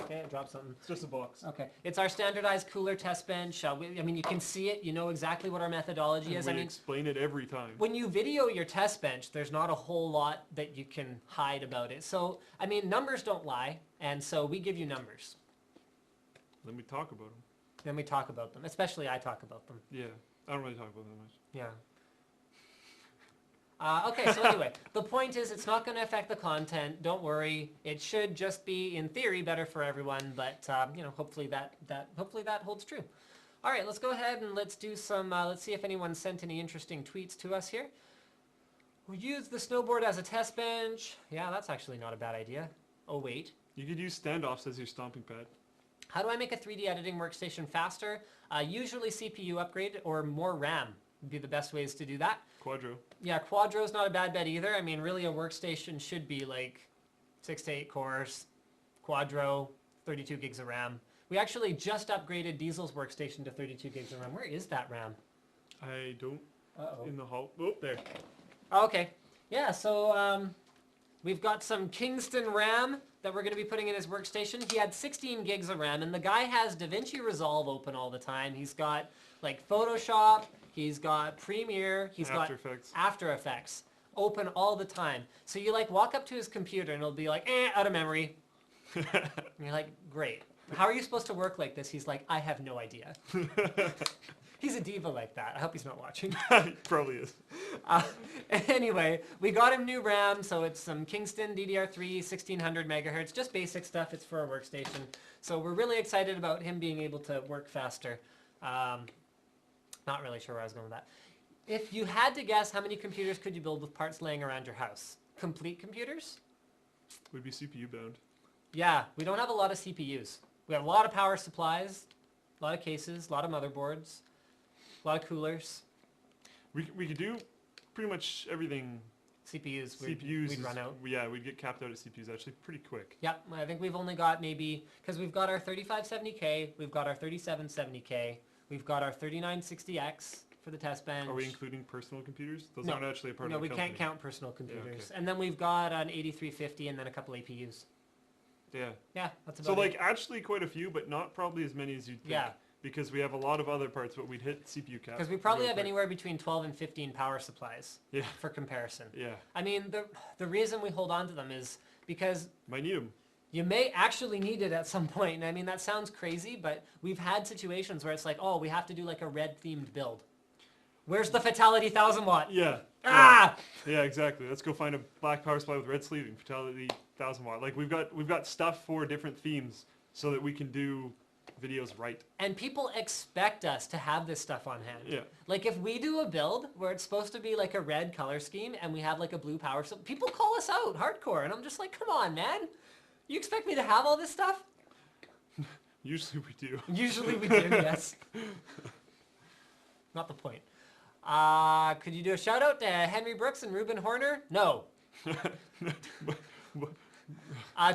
Okay, I dropped something. It's just a box. Okay, it's our standardized cooler test bench. I mean, you can see it. You know exactly what our methodology is. We I mean, explain it every time. when you video your test bench, there's not a whole lot that you can hide about it. So, I mean, numbers don't lie, and so we give you numbers. Then we talk about them. Then we talk about them. Especially I talk about them. Yeah, I don't really talk about them much. Yeah. Okay, so anyway, the point is it's not going to affect the content. Don't worry. It should just be, in theory, better for everyone. But you know, hopefully that holds true. All right, let's go ahead and let's do some. Let's see if anyone sent any interesting tweets to us here. We use the snowboard as a test bench. Yeah, that's actually not a bad idea. Oh wait. You could use standoffs as your stomping pad. How do I make a 3D editing workstation faster? Usually CPU upgrade or more RAM would be the best ways to do that. Quadro. Yeah, Quadro's not a bad bet either. I mean, really a workstation should be like 6 to 8 cores, Quadro, 32 gigs of RAM. We actually just upgraded Diesel's workstation to 32 gigs of RAM. Where is that RAM? I don't. Uh-oh. In the hall. Oh, there. Oh, okay. Yeah, so we've got some Kingston RAM that we're going to be putting in his workstation. He had 16 gigs of RAM, and the guy has DaVinci Resolve open all the time. He's got like Photoshop, he's got Premiere, he's got After Effects open all the time. So you like walk up to his computer and it'll be like, out of memory. And you're like, great. How are you supposed to work like this? He's like, I have no idea. He's a diva like that. I hope he's not watching. He probably is. Anyway, we got him new RAM, so it's some Kingston DDR3 1600 megahertz, just basic stuff. It's for a workstation. So we're really excited about him being able to work faster. Not really sure where I was going with that. If you had to guess, how many computers could you build with parts laying around your house? Complete computers? Would be CPU bound. Yeah, we don't have a lot of CPUs. We have a lot of power supplies, a lot of cases, a lot of motherboards, a lot of coolers. We could do pretty much everything. CPUs, we'd run out. Yeah, we'd get capped out at CPUs actually pretty quick. Yeah, I think we've only got maybe, because we've got our 3570K, we've got our 3770K, we've got our 3960X for the test bench. Are we including personal computers? Those No. aren't actually a part of the No, we company. can't count personal computers. Yeah, okay. And then we've got an 8350 and then a couple APUs. Yeah. Yeah, that's So about like it. actually quite a few, but not probably as many as you'd think. Yeah. Because we have a lot of other parts, but we'd hit CPU cap. Because we probably real have quick. anywhere between 12 and 15 power supplies Yeah. for comparison. Yeah. I mean, the reason we hold on to them is because Might need them. you may actually need it at some point. And I mean, that sounds crazy, but we've had situations where it's like, oh, we have to do like a red themed build. Where's the Fatality 1000 watt? Yeah. Ah! Yeah, exactly. Let's go find a black power supply with red sleeving, Fatality 1000 watt. Like we've got stuff for different themes so that we can do videos right. And people expect us to have this stuff on hand. Yeah. Like if we do a build where it's supposed to be like a red color scheme and we have like a blue power supply, people call us out hardcore. And I'm just like, come on, man. You expect me to have all this stuff? Usually we do. Usually we do, yes. Not the point. Could you do a shout out to Henry Brooks and Ruben Horner? No.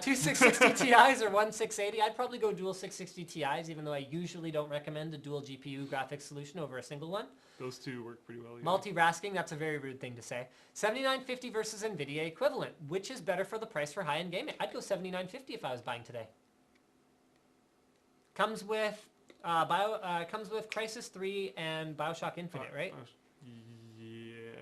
Two 660 Ti's or one 680. I'd probably go dual 660 Ti's, even though I usually don't recommend a dual GPU graphics solution over a single one. Those two work pretty well. Yeah. Multi-rasking, that's a very rude thing to say. 7950 versus NVIDIA equivalent. Which is better for the price for high-end gaming? I'd go 7950 if I was buying today. Comes with comes with Crysis 3 and BioShock Infinite, right? Yes.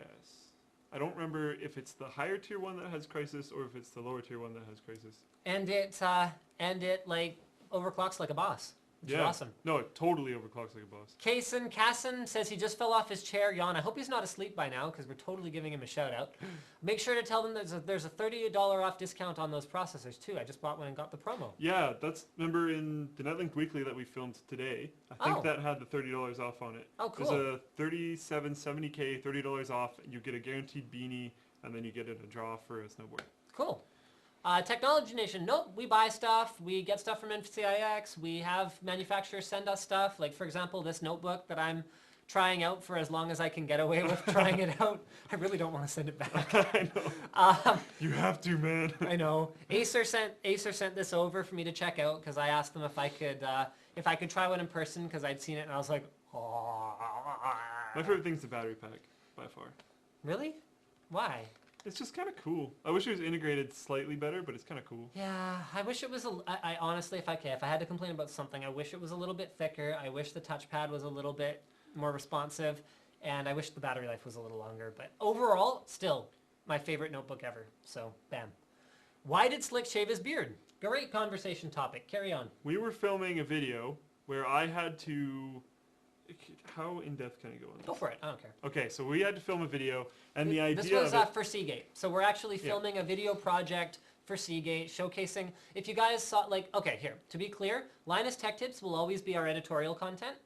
I don't remember if it's the higher tier one that has Crysis or if it's the lower tier one that has Crysis. And it like overclocks like a boss. Which is awesome. No, it totally overclocks like a boss. Casson says he just fell off his chair. Yawn. I hope he's not asleep by now because we're totally giving him a shout out. Make sure to tell them there's a $30 off discount on those processors too. I just bought one and got the promo. Yeah, that's, remember in the Netlink Weekly that we filmed today, I think that had the $30 off on it. Oh, cool. There's a 3770K, $30 off. You get a guaranteed beanie, and then you get it a draw for a snowboard. Cool. Technology Nation, nope, we buy stuff, we get stuff from NCIX, we have manufacturers send us stuff, like for example this notebook that I'm trying out for as long as I can get away with trying it out. I really don't want to send it back. I know. You have to, man. I know. Acer sent this over for me to check out because I asked them if I could try one in person because I'd seen it and I was like, oh. My favorite thing's the battery pack, by far. Really? Why? It's just kind of cool. I wish it was integrated slightly better, but it's kind of cool. Yeah, I wish it was I honestly, if I had to complain about something, I wish it was a little bit thicker. I wish the touchpad was a little bit more responsive, and I wish the battery life was a little longer. But overall, still my favorite notebook ever. So, bam. Why did Slick shave his beard? Great conversation topic. Carry on. We were filming a video where I had to... How in-depth can I go on this? Go for it. I don't care. Okay, so we had to film a video, and the idea This was for Seagate. So we're actually filming a video project for Seagate, showcasing... If you guys saw, okay, here. To be clear, Linus Tech Tips will always be our editorial content,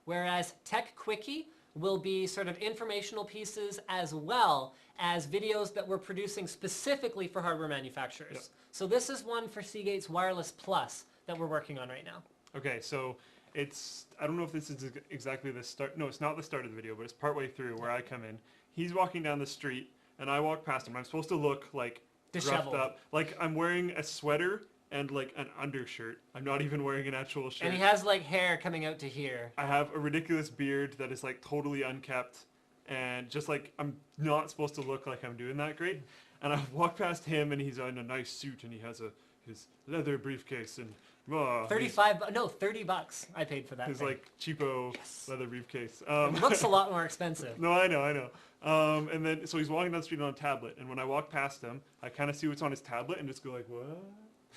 whereas Tech Quickie will be sort of informational pieces as well as videos that we're producing specifically for hardware manufacturers. Yep. So this is one for Seagate's Wireless Plus that we're working on right now. Okay, so... I don't know if this is exactly the start. No, it's not the start of the video, but it's partway through where I come in. He's walking down the street, and I walk past him. I'm supposed to look like disheveled, gruffed up, like I'm wearing a sweater and like an undershirt. I'm not even wearing an actual shirt. And he has like hair coming out to here. I have a ridiculous beard that is like totally unkept, and just like I'm not supposed to look like I'm doing that great. And I walk past him, and he's in a nice suit, and he has his leather briefcase and. Oh, 30 bucks I paid for that his thing. Like cheapo leather briefcase. It looks a lot more expensive. No, I know. And then, so he's walking down the street on a tablet, and when I walk past him, I kind of see what's on his tablet and just go like, what?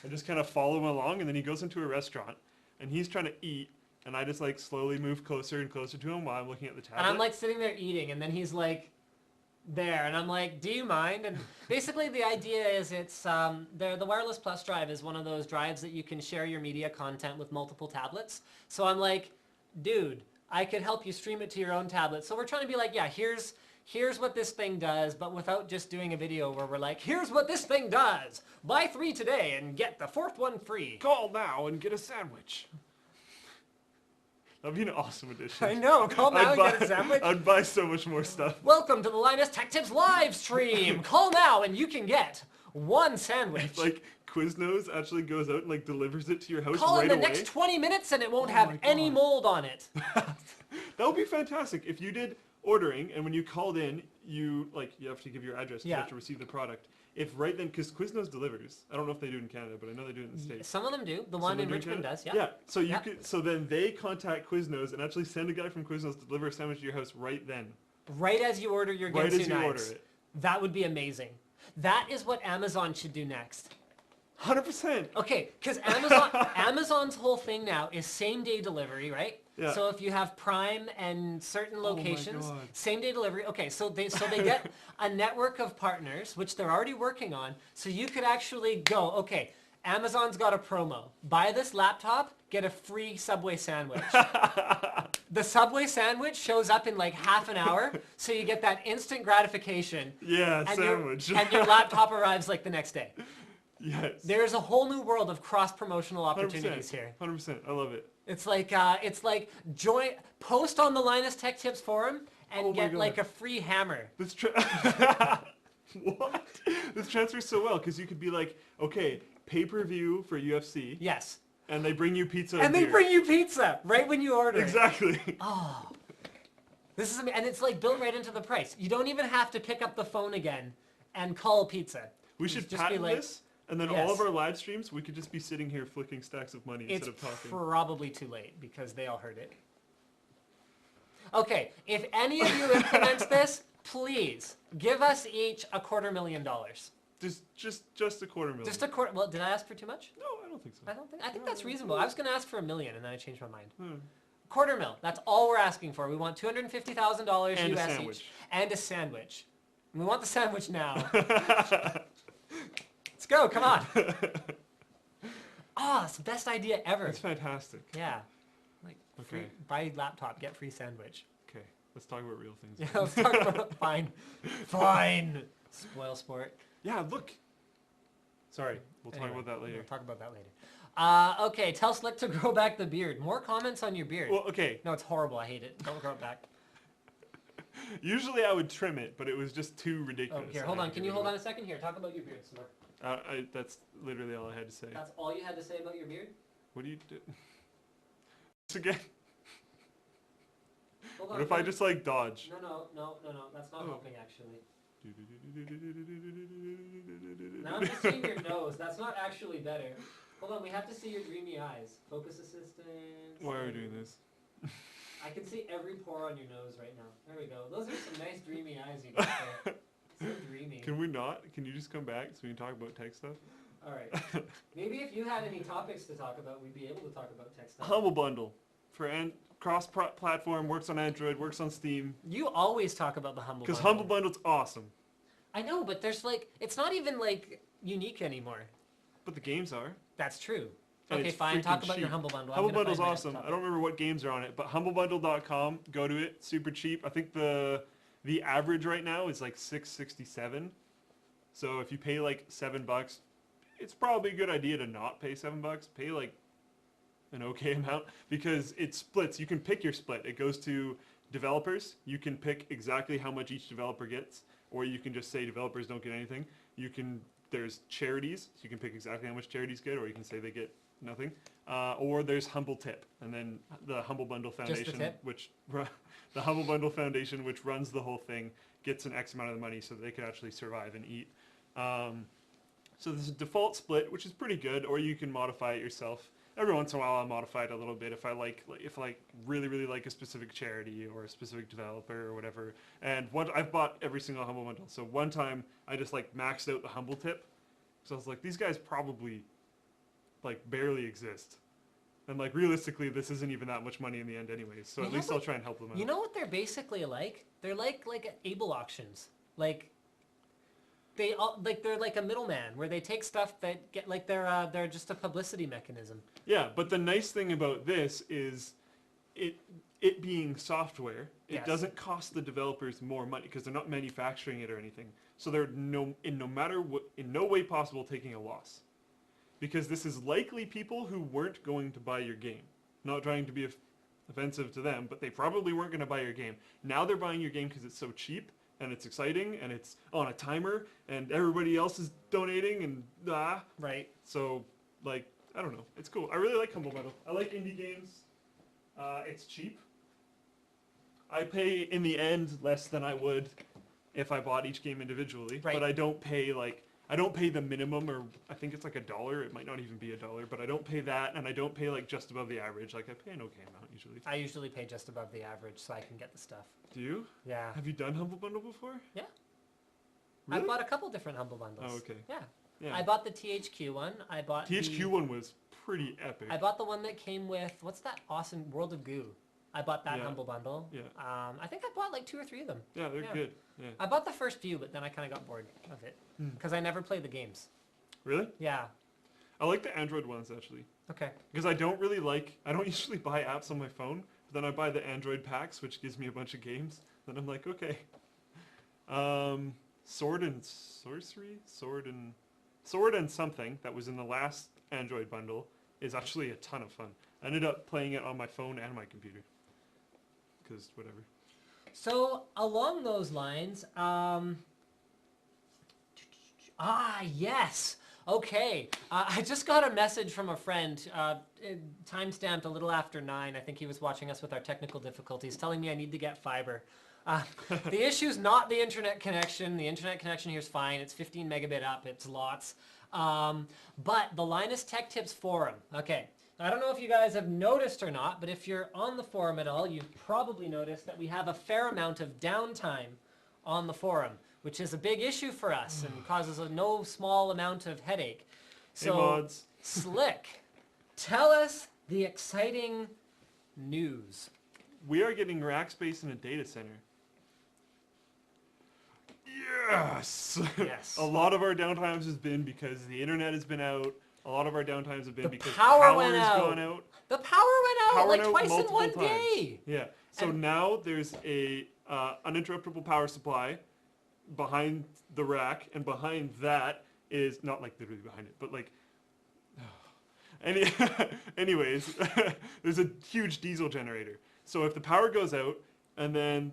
I just kind of follow him along, and then he goes into a restaurant, and he's trying to eat, and I just like slowly move closer and closer to him while I'm looking at the tablet. And I'm like sitting there eating, and then he's like there, and I'm like, do you mind? And basically the idea is it's the Wireless Plus drive is one of those drives that you can share your media content with multiple tablets. So I'm like, dude, I could help you stream it to your own tablet. So we're trying to be like, yeah, here's what this thing does, but without just doing a video where we're like, here's what this thing does. Buy 3 today and get the 4th one free. Call now and get a sandwich. That'd be an awesome addition. I know. Call now and get a sandwich. I'd buy so much more stuff. Welcome to the Linus Tech Tips live stream. Call now and you can get 1 sandwich. If, like Quiznos actually goes out and like delivers it to your house Call right in the away. next 20 minutes and it won't have any mold on it. That would be fantastic if you did ordering and when you called in, you have to give your address to have to receive the product. If right then, because Quiznos delivers. I don't know if they do it in Canada, but I know they do it in the States. Some of them do. The one in Richmond does, yeah. Yeah, so you could. So then they contact Quiznos and actually send a guy from Quiznos to deliver a sandwich to your house right then. Right as you order your Ginsu Right as you knives. order it. That would be amazing. That is what Amazon should do next. 100%. Okay, because Amazon's whole thing now is same-day delivery, right? Yeah. So if you have Prime and certain locations, God. same-day delivery. Okay, so they get a network of partners, which they're already working on. So you could actually go, okay, Amazon's got a promo. Buy this laptop, get a free Subway sandwich. The Subway sandwich shows up in like half an hour, so you get that instant gratification. Yeah, and sandwich. And your laptop arrives like the next day. Yes. There's a whole new world of cross-promotional 100%, opportunities here. 100%. I love it. It's like post on the Linus Tech Tips forum and get like a free hammer. What? This transfers so well because you could be like, okay, pay-per-view for UFC, Yes. and they bring you pizza And they beer. bring you pizza right when you order it. Exactly. Oh. This is, and it's like built right into the price. You don't even have to pick up the phone again and call pizza. We should just patent be like, this, and then yes. all of our live streams, we could just be sitting here flicking stacks of money It's instead of talking. probably too late because they all heard it. Okay, if any of you implements this, please give us each $250,000. Just a quarter million. Just a quarter. Well, did I ask for too much? No, I don't think so. I think that's reasonable. I was going to ask for $1 million, and then I changed my mind. Hmm. $250,000. That's all we're asking for. We want $250,000 And a US sandwich. each, and a sandwich. And we want the sandwich now. Let's go. Come on. Oh, it's the best idea ever. That's fantastic. Yeah. Like, free, Okay. buy laptop, get free sandwich. Okay, let's talk about real things. Yeah, let's talk about fine. Fine. Spoil sport. Yeah, look. Sorry, we'll talk Anyway, about that later. We'll talk about that later. Okay, tell Slick to grow back the beard. More comments on your beard. Well, okay. No, it's horrible. I hate it. Don't grow it back. Usually I would trim it, but it was just too ridiculous. Oh, here, hold on. Can you hold on a second? Here, talk about your beard some more. That's literally all I had to say. That's all you had to say about your beard? What do you do? This again? Hold on. What if I just like dodge? No. That's not Oh. helping, actually. Now I'm just seeing your nose. That's not actually better. Hold on, we have to see your dreamy eyes. Focus assistant. Why are we doing this? I can see every pore on your nose right now. There we go. Those are some nice dreamy eyes you got there. So dreamy. Can we not? Can you just come back so we can talk about tech stuff? Alright. Maybe if you had any topics to talk about, we'd be able to talk about tech stuff. Humble Bundle for cross-platform, works on Android, works on Steam. You always talk about the Humble Bundle. Because Humble Bundle's awesome. I know, but there's like, it's not even like unique anymore. But the games are. That's true. And Okay, it's fine. Talk freaking about your cheap. Humble Bundle. Humble Bundle's awesome. I don't remember what games are on it, but humblebundle.com, go to it. Super cheap. I think the average right now is like $6.67. So if you pay like $7, it's probably a good idea to not pay $7. Pay like an okay amount because it splits. You can pick your split. It goes to developers. You can pick exactly how much each developer gets, or you can just say developers don't get anything. There's charities, so you can pick exactly how much charities get, or you can say they get nothing. Or there's Humble Tip, and then the Humble Bundle Foundation, the Humble Bundle Foundation, which runs the whole thing, gets an X amount of the money so that they can actually survive and eat. So there's a default split, which is pretty good, or you can modify it yourself. Every once in a while, I'll modify it a little bit if I really like a specific charity or a specific developer or whatever. And I've bought every single Humble Bundle. So one time I just like maxed out the Humble Tip. So I was like, these guys probably like barely exist. And like realistically, this isn't even that much money in the end anyways. So at least I'll try and help them out. You know what they're basically like? They're like Able auctions. Like they're like a middleman where they take stuff that get like they're just a publicity mechanism. Yeah, but the nice thing about this is it being software, it doesn't cost the developers more money because they're not manufacturing it or anything. So they're in no way possible taking a loss. Because this is likely people who weren't going to buy your game. Not trying to be offensive to them, but they probably weren't going to buy your game. Now they're buying your game because it's so cheap and it's exciting and it's on a timer and everybody else is donating and Right. So like, I don't know. It's cool. I really like Humble Bundle. I like indie games. It's cheap. I pay in the end less than I would if I bought each game individually. Right. But I don't pay the minimum, or I think it's like $1. It might not even be $1, but I don't pay that, and I don't pay like just above the average. Like I pay an okay amount usually. I usually pay just above the average so I can get the stuff. Do you? Yeah. Have you done Humble Bundle before? Yeah. Really? I bought a couple different Humble Bundles. Oh, okay. Yeah. Yeah. I bought the THQ one. I bought THQ one was pretty epic. I bought the one that came with, what's that awesome World of Goo? I bought that Yeah. Humble Bundle. Yeah. I think I bought like 2 or 3 of them. Yeah, they're good. Yeah. I bought the first few, but then I kind of got bored of it because I never played the games. Really? Yeah. I like the Android ones actually. Okay. Because I don't usually buy apps on my phone, but then I buy the Android packs, which gives me a bunch of games. Then I'm like, okay. Sword and Sorcery? Sword and something that was in the last Android bundle is actually a ton of fun. I ended up playing it on my phone and my computer. Because whatever. So along those lines, Ah, yes. Okay. I just got a message from a friend, time-stamped a little after 9. I think he was watching us with our technical difficulties, telling me I need to get fiber. The issue's not the internet connection. The internet connection here is fine. It's 15 megabit up. It's lots. But the Linus Tech Tips forum. Okay. I don't know if you guys have noticed or not, but if you're on the forum at all, you've probably noticed that we have a fair amount of downtime on the forum, which is a big issue for us and causes a no small amount of headache. So, Hey, mods. Slick, tell us the exciting news. We are getting rack space in a data center. Yes! Yes. A lot of our downtimes has been because the internet has been out. A lot of our downtimes have been The because power went has out. gone out. The power went out Power like went out twice in multiple one times. day. Yeah. So And- now there's a uninterruptible power supply behind the rack, and behind that is not like literally behind it, but like. Anyways, there's a huge diesel generator. So if the power goes out and then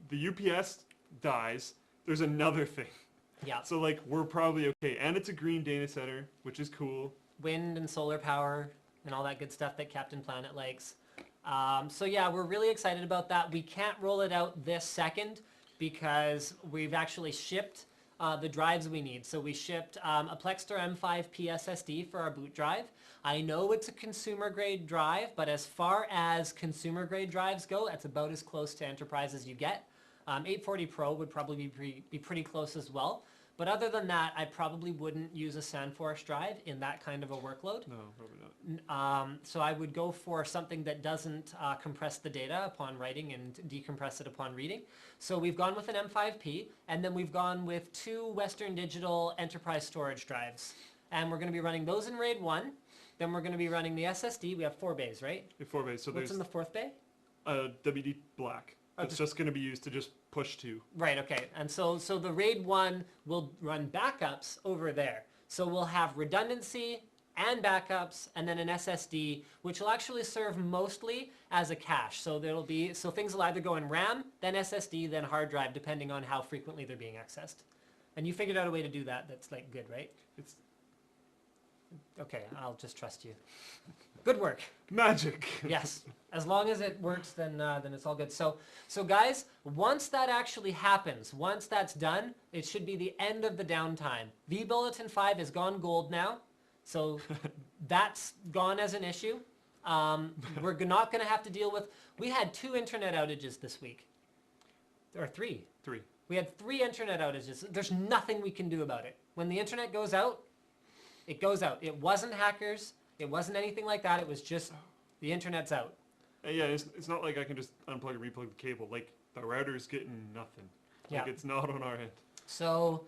the UPS dies, there's another thing. Yeah. So like we're probably okay, and it's a green data center, which is cool. Wind and solar power and all that good stuff that Captain Planet likes. So yeah, we're really excited about that. We can't roll it out this second because we've actually shipped the drives we need. So we shipped a Plextor M5P SSD for our boot drive. I know it's a consumer grade drive, but as far as consumer grade drives go, that's about as close to enterprise as you get. 840 Pro would probably be pretty close as well. But other than that, I probably wouldn't use a SandForce drive in that kind of a workload. No, probably not. So I would go for something that doesn't compress the data upon writing and decompress it upon reading. So we've gone with an M5P, and then we've gone with 2 Western Digital enterprise storage drives. And we're going to be running those in RAID 1. Then we're going to be running the SSD. We have 4 bays, right? 4 bays. So What's there's in the 4th bay? WD black. It's just going to be used to just push to. Right, okay. And so the RAID 1 will run backups over there. So we'll have redundancy and backups, and then an SSD, which will actually serve mostly as a cache. So things will either go in RAM, then SSD, then hard drive, depending on how frequently they're being accessed. And you figured out a way to do that that's like good, right? It's Okay, I'll just trust you. Good work. magic. Yes, as long as it works, then it's all good. So guys, once that actually happens, once that's done, it should be the end of the downtime. vBulletin 5 is gone gold now, so that's gone as an issue. We're not going to have to deal with. We had 2 internet outages this week, or 3. 3. We had 3 internet outages. There's nothing we can do about it. When the internet goes out, it goes out. It wasn't hackers. It wasn't anything like that. It was just the internet's out. Yeah, it's not like I can just unplug and replug the cable. Like the router's getting nothing. Like Yeah. it's not on our end. So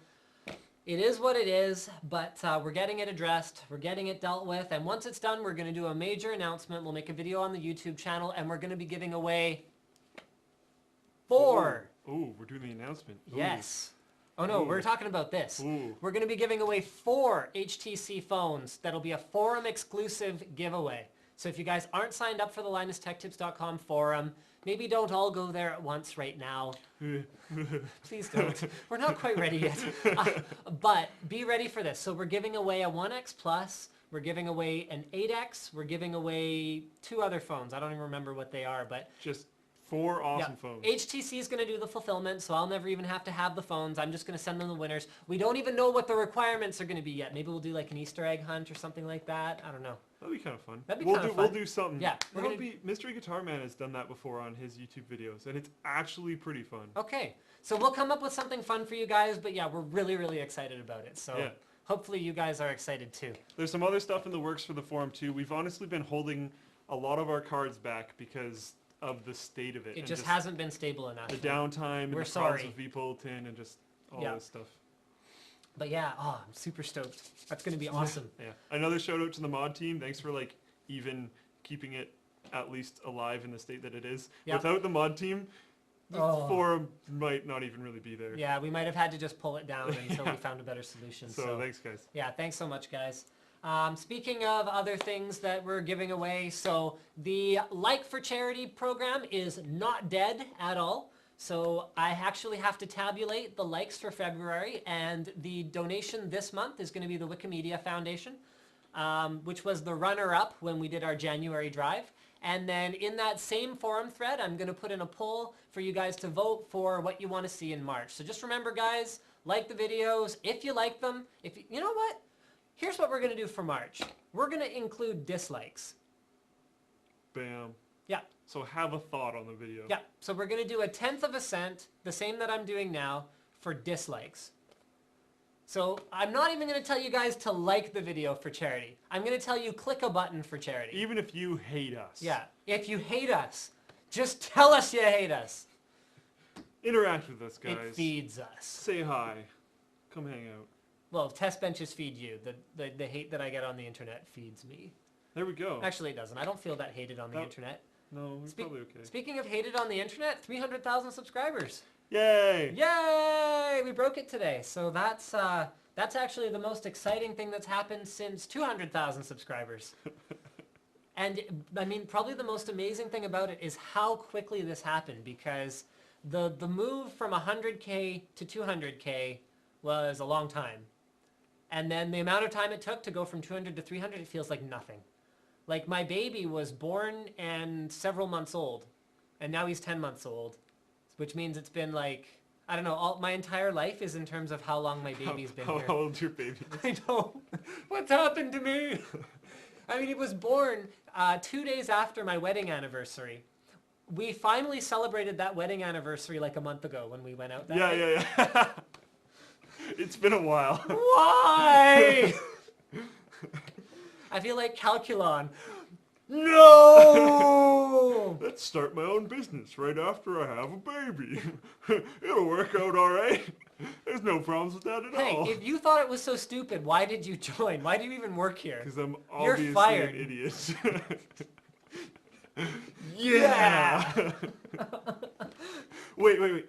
it is what it is, but we're getting it addressed. We're getting it dealt with. And once it's done, we're going to do a major announcement. We'll make a video on the YouTube channel, and we're going to be giving away 4. Oh, we're doing the announcement. Ooh. Yes. Oh no, we're talking about this. Ooh. We're going to be giving away 4 HTC phones. That'll be a forum exclusive giveaway. So if you guys aren't signed up for the LinusTechTips.com forum, maybe don't all go there at once right now. Please don't. We're not quite ready yet. But be ready for this. So we're giving away a 1X Plus. We're giving away an 8X. We're giving away 2 other phones. I don't even remember what they are, but Just 4 awesome phones. HTC is going to do the fulfillment, so I'll never even have to have the phones. I'm just going to send them the winners. We don't even know what the requirements are going to be yet. Maybe we'll do like an Easter egg hunt or something like that. I don't know. That'd be kind of fun. That'd be we'll kinda do fun. We'll do something. Yeah, we're That'll gonna- be Mystery Guitar Man has done that before on his YouTube videos, and it's actually pretty fun. Okay, so we'll come up with something fun for you guys, but yeah, we're really, really excited about it. So Yeah. hopefully you guys are excited too. There's some other stuff in the works for the forum too. We've honestly been holding a lot of our cards back because of the state of it. It and just hasn't been stable enough. the downtime and We're the problems sorry. with vBulletin and just all Yeah. this stuff. But yeah, oh, I'm super stoked. That's going to be awesome. Yeah. Another shout out to the mod team. Thanks for like even keeping it at least alive in the state that it is. Yeah. Without the mod team, the Oh. forum might not even really be there. Yeah, we might have had to just pull it down until we found a better solution. So thanks guys. Yeah, thanks so much, guys. Speaking of other things that we're giving away, so the Like for Charity program is not dead at all. So I actually have to tabulate the likes for February, and the donation this month is going to be the Wikimedia Foundation, which was the runner-up when we did our January drive. And then in that same forum thread, I'm going to put in a poll for you guys to vote for what you want to see in March. So just remember, guys, like the videos if you like them. You know what? Here's what we're going to do for March. We're going to include dislikes. Bam. Yeah. So have a thought on the video. Yeah. So we're going to do 1/10 of a cent, the same that I'm doing now, for dislikes. So I'm not even going to tell you guys to like the video for charity. I'm going to tell you click a button for charity. Even if you hate us. Yeah. If you hate us, just tell us you hate us. Interact with us, guys. It feeds us. Say hi. Come hang out. Well, test benches feed you. The hate that I get on the internet feeds me. There we go. Actually, it doesn't. I don't feel that hated on the internet. No, it's probably okay. Speaking of hated on the internet, 300,000 subscribers. Yay! Yay! We broke it today. So that's actually the most exciting thing that's happened since 200,000 subscribers. And I mean, probably the most amazing thing about it is how quickly this happened, because the move from 100K to 200K was a long time. And then the amount of time it took to go from 200 to 300, it feels like nothing. Like, my baby was born and several months old, and now he's 10 months old, which means it's been like, I don't know, my entire life is in terms of how long my baby's been here. How old's your baby? I know. What's happened to me? I mean, he was born 2 days after my wedding anniversary. We finally celebrated that wedding anniversary like a month ago when we went out that day. Yeah. It's been a while. Why? I feel like Calculon. No! Let's start my own business right after I have a baby. It'll work out all right. There's no problems with that at all. Hey, if you thought it was so stupid, why did you join? Why do you even work here? Because I'm You're obviously fired. an idiot. Yeah! Wait.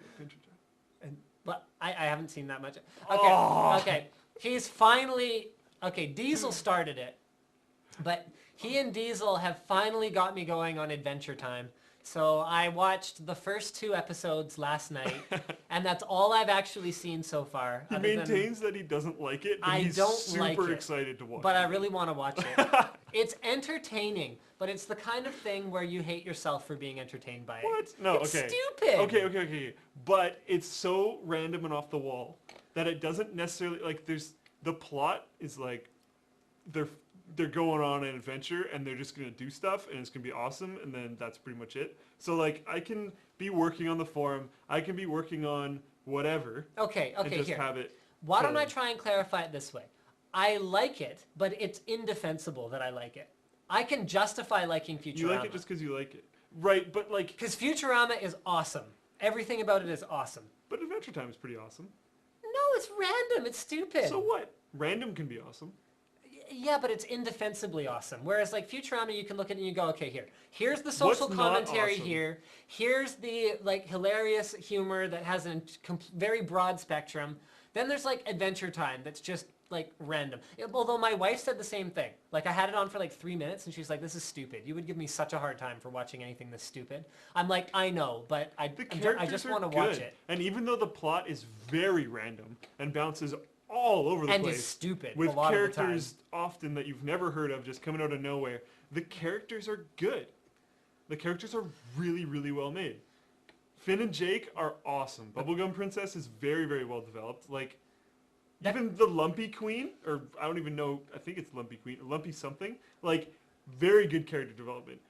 But I haven't seen that much. Okay, Oh. okay. He's finally... Okay, Diesel started it. But he and Diesel have finally got me going on Adventure Time. So I watched the first 2 episodes last night, and that's all I've actually seen so far. He maintains that he doesn't like it, but he's super excited to watch it. But I really want to watch it. It's entertaining, but it's the kind of thing where you hate yourself for being entertained by it. What? No, it's okay. Stupid. Okay. But it's so random and off the wall that it doesn't necessarily, like, the plot is like, they're going on an adventure and they're just going to do stuff and it's going to be awesome, and then that's pretty much it. So, like, I can be working on the forum, I can be working on whatever. Okay, and just here. have it. Why don't I try and clarify it this way? I like it, but it's indefensible that I like it. I can justify liking Futurama. You like it just because you like it. Right, but like... Because Futurama is awesome. Everything about it is awesome. But Adventure Time is pretty awesome. No, it's random. It's stupid. So what? Random can be awesome. Yeah, but it's indefensibly awesome. Whereas, like, Futurama, you can look at it and you go, okay, here's the social commentary awesome? here. Here's the, like, hilarious humor that has a very broad spectrum. Then there's, like, Adventure Time that's just, like, random. Although my wife said the same thing. Like, I had it on for, like, 3 minutes, and she's like, this is stupid. You would give me such a hard time for watching anything this stupid. I'm like, I know, but I just want to watch it. And even though the plot is very random and bounces all over the place. And is stupid with a lot of the time. characters often that you've never heard of just coming out of nowhere. The characters are good. The characters are really, really well made. Finn and Jake are awesome. Bubblegum Princess is very, very well developed. Like, even the Lumpy Queen, or I don't even know, I think it's Lumpy Queen, or Lumpy something, like, very good character development.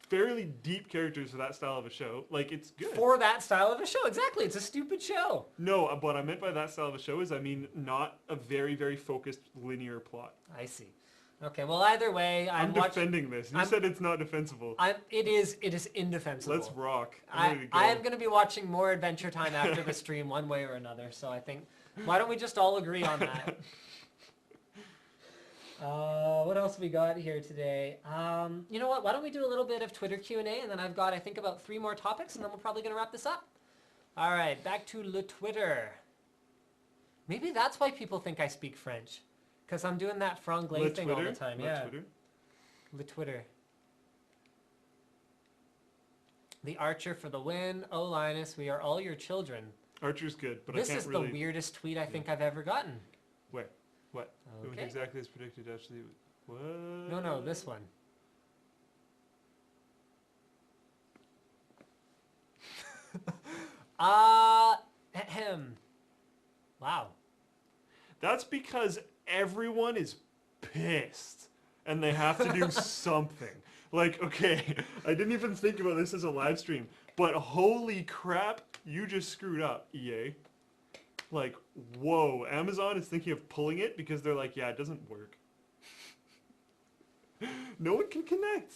Fairly deep characters for that style of a show. Like, it's good. For that style of a show, exactly. It's a stupid show. No, what I meant by that style of a show is, I mean, not a very, very focused linear plot. I see. Okay, well, either way, I'm defending this. You said it's not defensible. It is indefensible. Let's rock. I am going to be watching more Adventure Time after the stream one way or another, so I think, why don't we just all agree on that? What else we got here today? You know what? Why don't we do a little bit of Twitter Q&A, and then I've got, I think, about 3 more topics, and then we're probably going to wrap this up. All right, back to Le Twitter. Maybe that's why people think I speak French, because I'm doing that franglais thing all the time. Le Yeah. Twitter? Le Twitter. The Archer for the win. Oh, Linus, we are all your children. Archer's good, but This I can't is really... the weirdest tweet I think I've ever gotten. Where? What? It went Okay. exactly as predicted, actually. What? No, this one. Ahem. Wow. That's because everyone is pissed and they have to do something. Like, okay, I didn't even think about this as a live stream, but holy crap, you just screwed up, EA. Like, whoa, Amazon is thinking of pulling it because they're like, yeah, it doesn't work. No one can connect.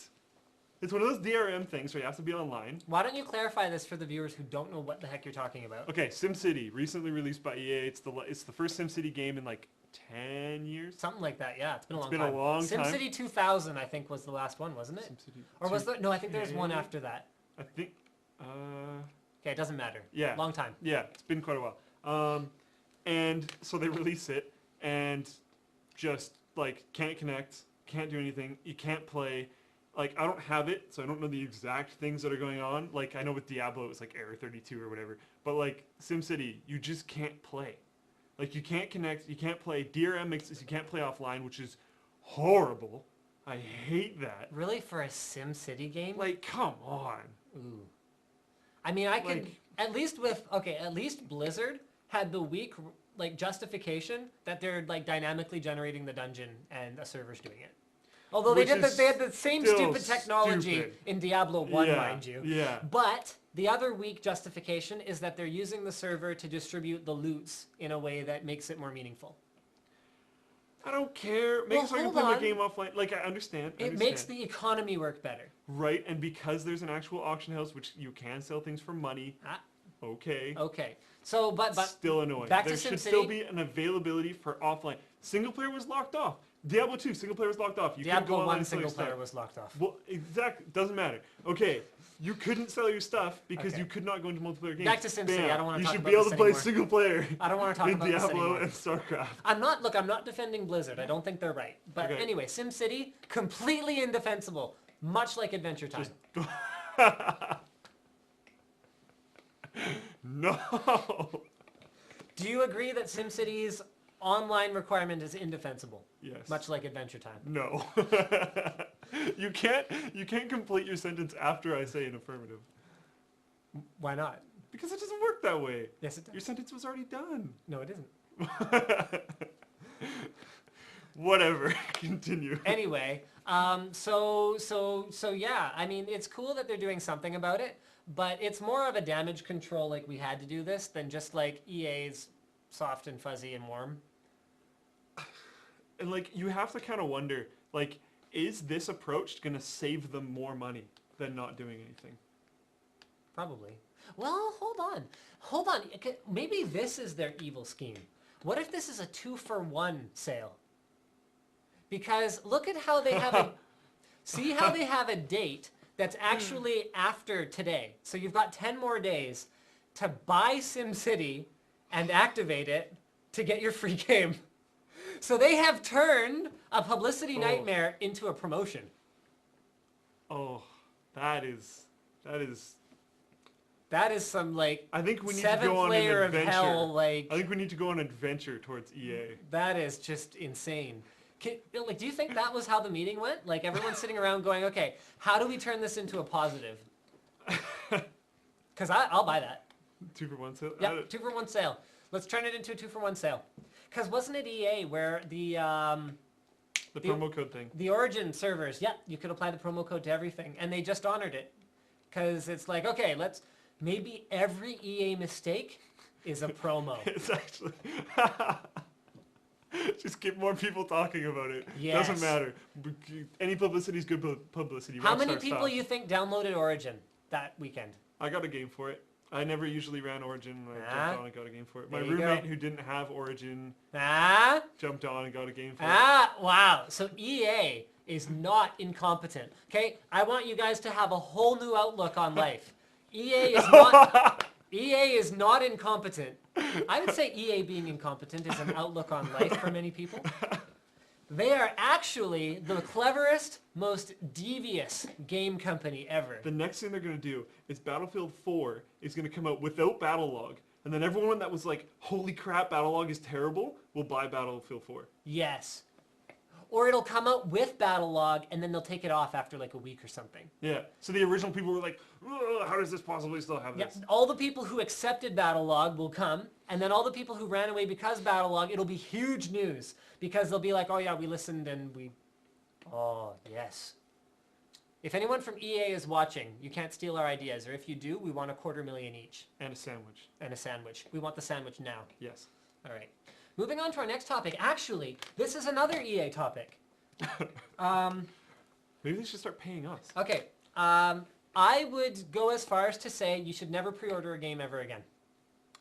It's one of those DRM things where you have to be online. Why don't you clarify this for the viewers who don't know what the heck you're talking about? Okay, SimCity, recently released by EA. It's the first SimCity game in like 10 years. Something like that, yeah. It's been a long It's time. been a long time. SimCity 2000, I think, was the last one, wasn't it? SimCity Or was there? No, I think there was one 2K? after that. I think, Okay, it doesn't matter. yeah. Long time. Yeah, it's been quite a while. And so they release it and just like can't connect, can't do anything, you can't play. Like, I don't have it, so I don't know the exact things that are going on. Like, I know with Diablo it was like error 32 or whatever. But like SimCity, you just can't play. Like, you can't connect, you can't play. DRM makes it so you can't play offline, which is horrible. I hate that. Really, for a SimCity game? Like, come on. Ooh. I mean, I could Like- at least Blizzard had the weak like justification that they're like dynamically generating the dungeon and a server's doing it. Although Which they is had the same still stupid technology stupid. in Diablo 1, Yeah, mind you. yeah. But the other weak justification is that they're using the server to distribute the loots in a way that makes it more meaningful. I don't care. Make Well, it so I can hold play my on. game offline. Like, I understand. It makes the economy work better. Right, and because there's an actual auction house, which you can sell things for money, Ah, okay. okay. So, but Still annoying. back to There should SimCity. still be an availability for offline. Single player was locked off. Diablo 2, single player was locked off. You couldn't go Diablo online 1 and sell your single player stuff. was locked off. Well, exactly. Doesn't matter. Okay, you couldn't sell your stuff because Okay. you could not go into multiplayer games. Back to SimCity. Bam. I don't wanna You talk should about be able this to play anymore. single player I don't want to talk in about this Diablo anymore. and StarCraft. I'm not defending Blizzard. I don't think they're right. But Okay. anyway, SimCity, completely indefensible. Much like Adventure Time. No. Do you agree that SimCity's online requirement is indefensible? Yes. Much like Adventure Time. No. You can't complete your sentence after I say an affirmative. Why not? Because it doesn't work that way. Yes, it does. Your sentence was already done. No, it isn't. Whatever. Continue. Anyway, so yeah, I mean, it's cool that they're doing something about it, but it's more of a damage control, like we had to do this, than just like EA's soft and fuzzy and warm. And like, you have to kind of wonder, like, is this approach going to save them more money than not doing anything? Probably. Well, hold on. Maybe this is their evil scheme. What if this is a 2-for-1 sale? Because look at how they have a, see how they have a date that's actually after today. So you've got 10 more days to buy SimCity and activate it to get your free game. So they have turned a publicity nightmare into a promotion. Oh, that is some like I think we need to seventh go on layer an of adventure. hell. Like I think we need to go on an adventure towards EA. that is just insane. Like, do you think that was how the meeting went? Like everyone's sitting around going, okay, how do we turn this into a positive? Because I'll buy that. 2-for-1 sale? Yeah, 2-for-1 sale. Let's turn it into a 2-for-1 sale. Because wasn't it EA where the promo code thing. the Origin servers, yeah, you could apply the promo code to everything, and they just honored it. Because it's like, okay, maybe every EA mistake is a promo. It's actually... Just get more people talking about it. Yes. Doesn't matter. Any publicity is good publicity. How many Rockstar people style. you think downloaded Origin that weekend? I got a game for it. I never usually ran Origin. I jumped on and got a game for it. My There you roommate go. who didn't have Origin Ah? jumped on and got a game for it. Wow. So EA is not incompetent. Okay? I want you guys to have a whole new outlook on life. EA is not incompetent. I would say EA being incompetent is an outlook on life for many people. They are actually the cleverest, most devious game company ever. The next thing they're going to do is Battlefield 4 is going to come out without battle log. And then everyone that was like, holy crap, battle log is terrible, will buy Battlefield 4. Yes. Or it'll come out with battle log, and then they'll take it off after like a week or something. Yeah. So the original people were like, how does this possibly still have this? Yeah. All the people who accepted battle log will come, and then all the people who ran away because battle log, it'll be huge news. Because they'll be like, oh yeah, we listened and we... Oh, yes. If anyone from EA is watching, you can't steal our ideas. Or if you do, we want $250,000 each. And a sandwich. And a sandwich. We want the sandwich now. Yes. All right. Moving on to our next topic. Actually, this is another EA topic. Maybe they should start paying us. Okay. I would go as far as to say you should never pre-order a game ever again.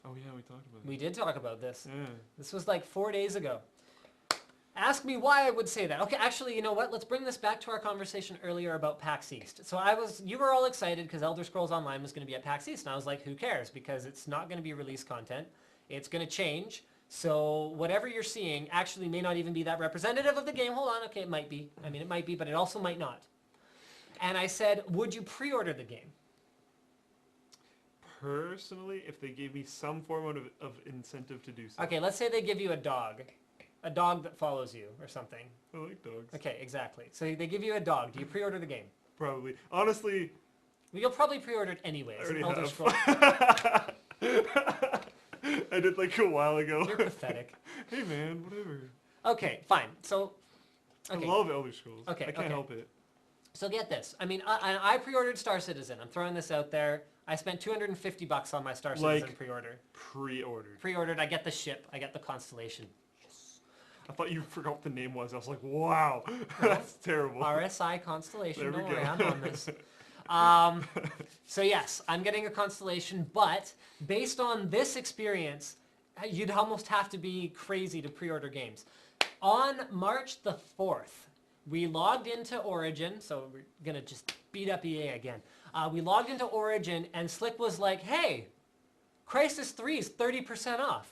Oh yeah, we talked about it. We did talk about this. Yeah. This was like 4 days ago. Ask me why I would say that. Okay, actually, you know what? Let's bring this back to our conversation earlier about PAX East. So you were all excited because Elder Scrolls Online was going to be at PAX East, and I was like, who cares? Because it's not going to be release content. It's going to change. So whatever you're seeing actually may not even be that representative of the game. Hold on, okay, it might be. I mean, it might be, but it also might not. And I said, would you pre-order the game? Personally, if they gave me some form of incentive to do so. Okay, let's say they give you a dog that follows you or something. I like dogs. Okay, exactly. So they give you a dog. Do you pre-order the game? Probably. Honestly, Well, you'll probably pre-order it anyways. I already Elder have. Scrolls. I did like a while ago. You're pathetic. Hey man, whatever. Okay, fine. So, okay. I love Elder Scrolls. Okay, I can't okay. help it. So get this. I mean, I pre-ordered Star Citizen. I'm throwing this out there. I spent $250 on my Star Citizen pre-order. Pre-ordered. Pre-ordered. I get the ship. I get the constellation. I thought you forgot what the name was. I was like, wow, that's terrible. RSI constellation. There we Don't go. worry, I'm on this. So yes, I'm getting a constellation, but based on this experience, you'd almost have to be crazy to pre-order games. On March the 4th, we logged into Origin, so we're going to just beat up EA again. We logged into Origin, and Slick was like, hey, Crysis 3 is 30% off.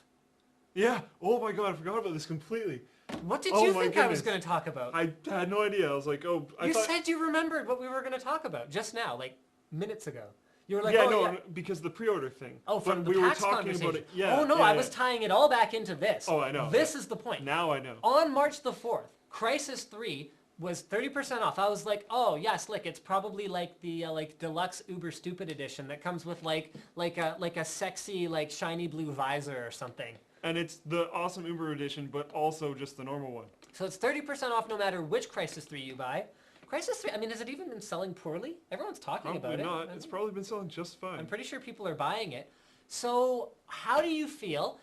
Yeah. Oh my god, I forgot about this completely. What did Oh you my think I was goodness. going to talk about? I had no idea. I was like, oh, I You thought... said you remembered what we were going to talk about just now, like minutes ago. You were like, yeah, oh, no, yeah. because the pre-order thing. Oh, from But the we were PAX talking conversation. about it. Yeah. Oh, no, yeah, I yeah. was tying it all back into this. Oh, I know. This is the point. Now I know. On March the 4th, Crysis 3 was 30% off. I was like, oh, yeah, Slick, it's probably like the like deluxe uber stupid edition that comes with like a sexy like shiny blue visor or something. And it's the awesome Uber edition, but also just the normal one. So it's 30% off no matter which Crysis 3 you buy. Crysis 3, I mean, has it even been selling poorly? Everyone's talking Probably about it. not. It's probably been selling just fine. I'm pretty sure people are buying it. So how do you feel?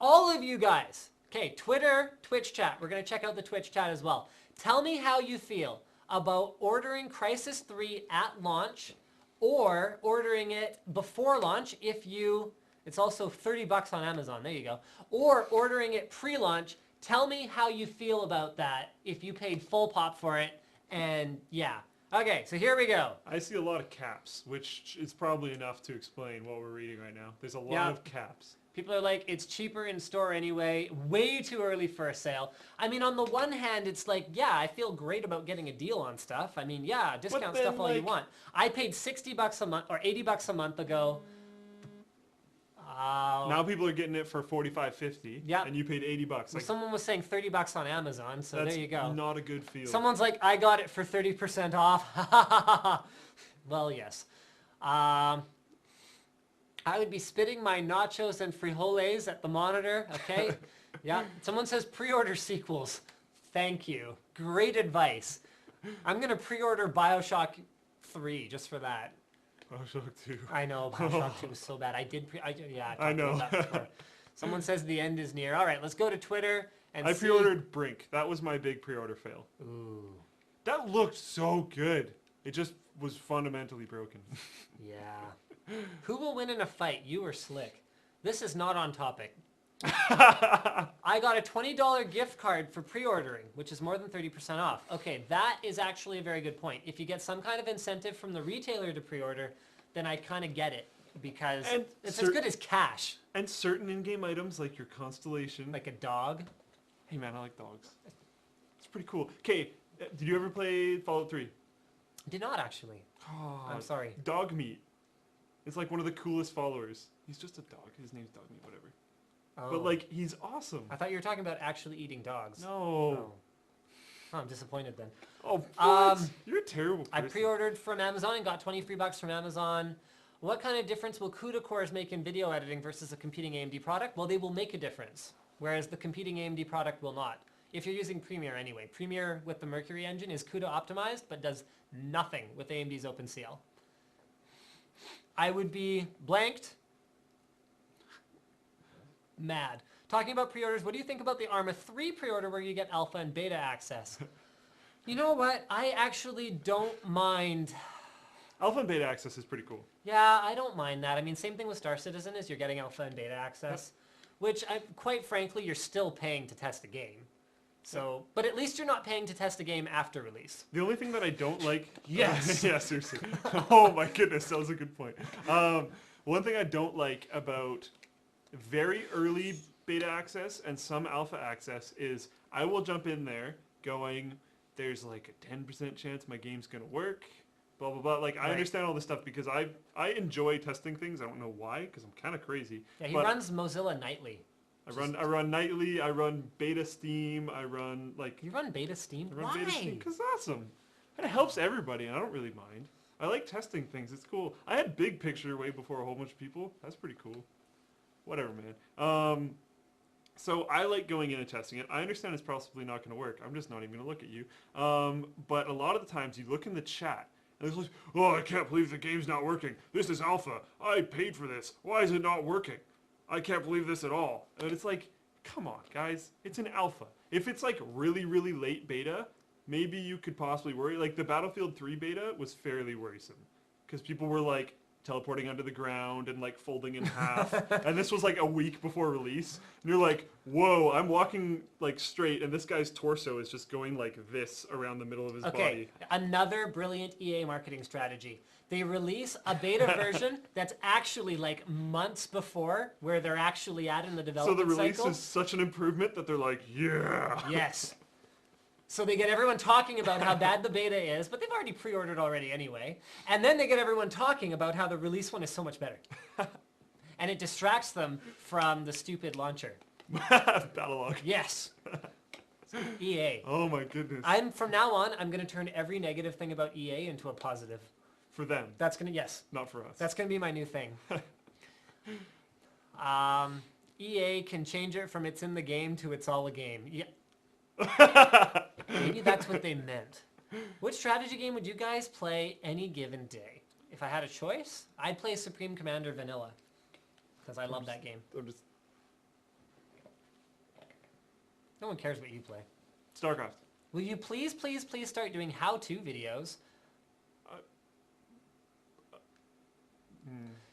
All of you guys. Okay, Twitter, Twitch chat. We're going to check out the Twitch chat as well. Tell me how you feel about ordering Crysis 3 at launch or ordering it before launch if you... It's also $30 on Amazon. There you go. Or ordering it pre-launch. Tell me how you feel about that if you paid full pop for it. And yeah. Okay, so here we go. I see a lot of caps, which is probably enough to explain what we're reading right now. There's a lot Yeah. of caps. People are like, it's cheaper in store anyway. Way too early for a sale. I mean, on the one hand, it's like, yeah, I feel great about getting a deal on stuff. I mean, yeah, discount then, stuff all you like- want. I paid $60 a month or $80 a month ago. Now people are getting it for $45.50, Yeah. and you paid $80. Like, Someone was saying $30 on Amazon, so that's there you go. not a good feel. Someone's like, I got it for 30% off. Well, yes. I would be spitting my nachos and frijoles at the monitor, okay? Yeah. Someone says pre-order sequels. Thank you. Great advice. I'm going to pre-order Bioshock 3 just for that. Bioshock 2. I know, Bioshock 2 was so bad. I I know. talked about that before. Someone says the end is near. All right, let's go to Twitter and I see. pre-ordered Brink. That was my big pre-order fail. Ooh, That looked so good. It just was fundamentally broken. yeah. Who will win in a fight, you or Slick? This is not on topic. I got a $20 gift card for pre-ordering, which is more than 30% off. Okay, that is actually a very good point. If you get some kind of incentive from the retailer to pre-order, then I kind of get it because And it's as good as cash. And certain in-game items, like your constellation. Like a dog. Hey man, I like dogs. It's pretty cool. Okay, did you ever play Fallout 3? Did not actually. Oh, I'm sorry. Dog Meat. It's like one of the coolest followers. He's just a dog. His name's Dog Meat, whatever. Oh. But like, he's awesome. I thought you were talking about actually eating dogs. No. Oh, I'm disappointed then. Oh, what? You're a terrible person. I pre-ordered from Amazon and got 20 free bucks from Amazon. What kind of difference will CUDA cores make in video editing versus a competing AMD product? Well, they will make a difference, whereas the competing AMD product will not. If you're using Premiere anyway. Premiere with the Mercury engine is CUDA optimized, but does nothing with AMD's OpenCL. I would be blanked. Mad. Talking about pre-orders, what do you think about the Arma 3 pre-order where you get alpha and beta access? You know what? I actually don't mind. Alpha and beta access is pretty cool. Yeah, I don't mind that. I mean, same thing with Star Citizen is you're getting alpha and beta access, which quite frankly, you're still paying to test a game. So, but at least you're not paying to test a game after release. The only thing that I don't like... Yes! Yeah, seriously. Oh my goodness, that was a good point. One thing I don't like about very early beta access and some alpha access is I will jump in there going, there's like a 10% chance my game's going to work, blah, blah, blah. Like, I understand all this stuff because I enjoy testing things. I don't know why, because I'm kind of crazy. Yeah, he runs Mozilla nightly. I run nightly, I run beta Steam, I run like... You run beta Steam? I run Why? beta Steam because it's awesome. And it helps everybody, and I don't really mind. I like testing things, it's cool. I had big picture way before a whole bunch of people. That's pretty cool. Whatever, man. So I like going in and testing it. I understand it's possibly not going to work. I'm just not even going to look at you. But a lot of the times you look in the chat, and it's like, oh, I can't believe the game's not working. This is alpha. I paid for this. Why is it not working? I can't believe this at all. And it's like, come on, guys. It's an alpha. If it's like really, really late beta, maybe you could possibly worry. Like the Battlefield 3 beta was fairly worrisome because people were like teleporting under the ground and like folding in half. And this was like a week before release. And you're like, whoa, I'm walking like straight and this guy's torso is just going like this around the middle of his body. Another brilliant EA marketing strategy. They release a beta version that's actually like months before where they're actually at in the development cycle. So the release is such an improvement that they're like, yeah. Yes. So they get everyone talking about how bad the beta is, but they've already pre-ordered already anyway. And then they get everyone talking about how the release one is so much better. And it distracts them from the stupid launcher. Battlelog. Yes. EA. Oh my goodness. From now on, I'm going to turn every negative thing about EA into a positive. For them. That's going to, yes. Not for us. That's going to be my new thing. EA can change it from it's in the game to it's all a game. Yeah. Maybe that's what they meant. Which strategy game would you guys play any given day? If I had a choice, I'd play Supreme Commander Vanilla. Because I love that game. No one cares what you play. StarCraft. Will you please, please, please start doing how-to videos?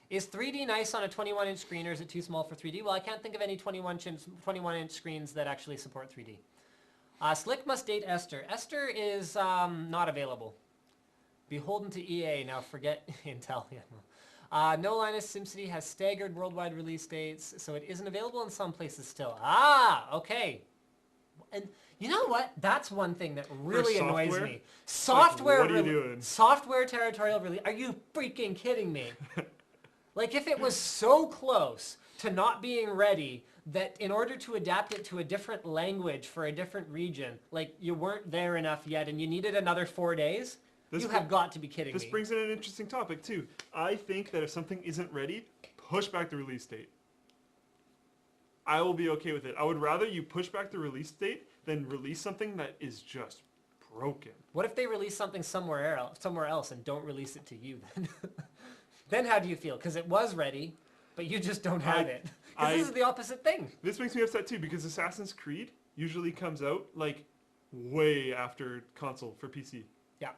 Is 3D nice on a 21-inch screen or is it too small for 3D? Well, I can't think of any 21-inch screens that actually support 3D. Slick must date Esther. Esther is not available. Beholden to EA. Now forget Intel. No Linus SimCity has staggered worldwide release dates, so it isn't available in some places still. Ah, okay. And you know what? That's one thing that really annoys me. Software. Like, what are you doing? Software territorial release. Are you freaking kidding me? Like if it was so close to not being ready that in order to adapt it to a different language for a different region, like you weren't there enough yet and you needed another 4 days, you have got to be kidding me. This brings in an interesting topic too. I think that if something isn't ready, push back the release date. I will be okay with it. I would rather you push back the release date than release something that is just broken. What if they release something somewhere else and don't release it to you then? Then how do you feel? Because it was ready, but you just don't have it. Because this is the opposite thing. This makes me upset too because Assassin's Creed usually comes out like way after console for PC. Yeah.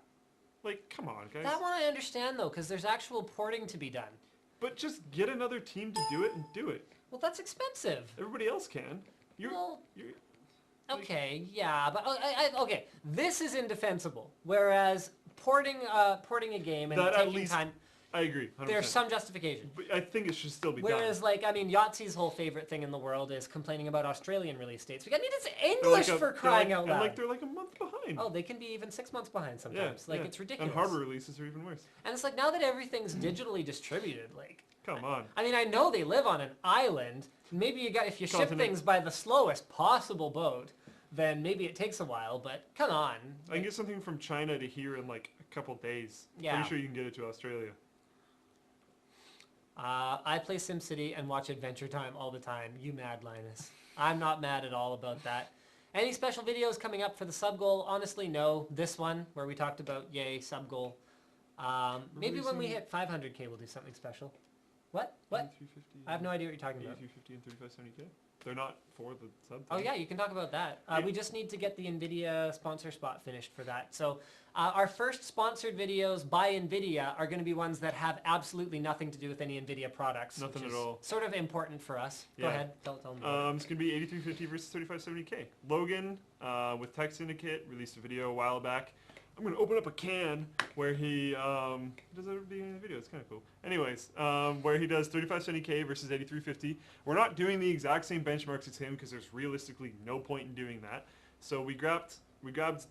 Like, come on, guys. That one I understand though, because there's actual porting to be done. But just get another team to do it and do it. Well, that's expensive. Everybody else can. Okay, yeah, but okay, this is indefensible. Whereas porting a game and taking time, I agree. 100%. There's some justification. But I think it should still be done. Whereas, like, I mean, Yahtzee's whole favorite thing in the world is complaining about Australian release dates. We got need it's English for crying out loud. And they're like a month behind. Oh, they can be even 6 months behind sometimes. Yeah, It's ridiculous. And hardware releases are even worse. And it's like, now that everything's digitally distributed, like... Come on. I mean, I know they live on an island. Maybe if you ship Continent. things by the slowest possible boat, then maybe it takes a while, but come on. I can get something from China to here in like a couple days. Yeah. Pretty sure you can get it to Australia. I play SimCity and watch Adventure Time all the time. You mad, Linus? I'm not mad at all about that. Any special videos coming up for the sub goal? Honestly, no. This one, where we talked about, yay, sub goal. Maybe when we hit 500k, we'll do something special. What? What? I have no idea what you're talking about. 8350 and 3570k. They're not for the sub. Oh yeah, you can talk about that. We just need to get the NVIDIA sponsor spot finished for that. So our first sponsored videos by NVIDIA are going to be ones that have absolutely nothing to do with any NVIDIA products. Nothing which at is all. Sort of important for us. Yeah. Go ahead, tell them. It's going to be 8350 versus 3570k. Logan with Tech Syndicate released a video a while back. I'm going to open up a can where he does it at the beginning of the video. It's kind of cool. Anyways, where he does 3570k versus 8350. We're not doing the exact same benchmarks as him because there's realistically no point in doing that. So we grabbed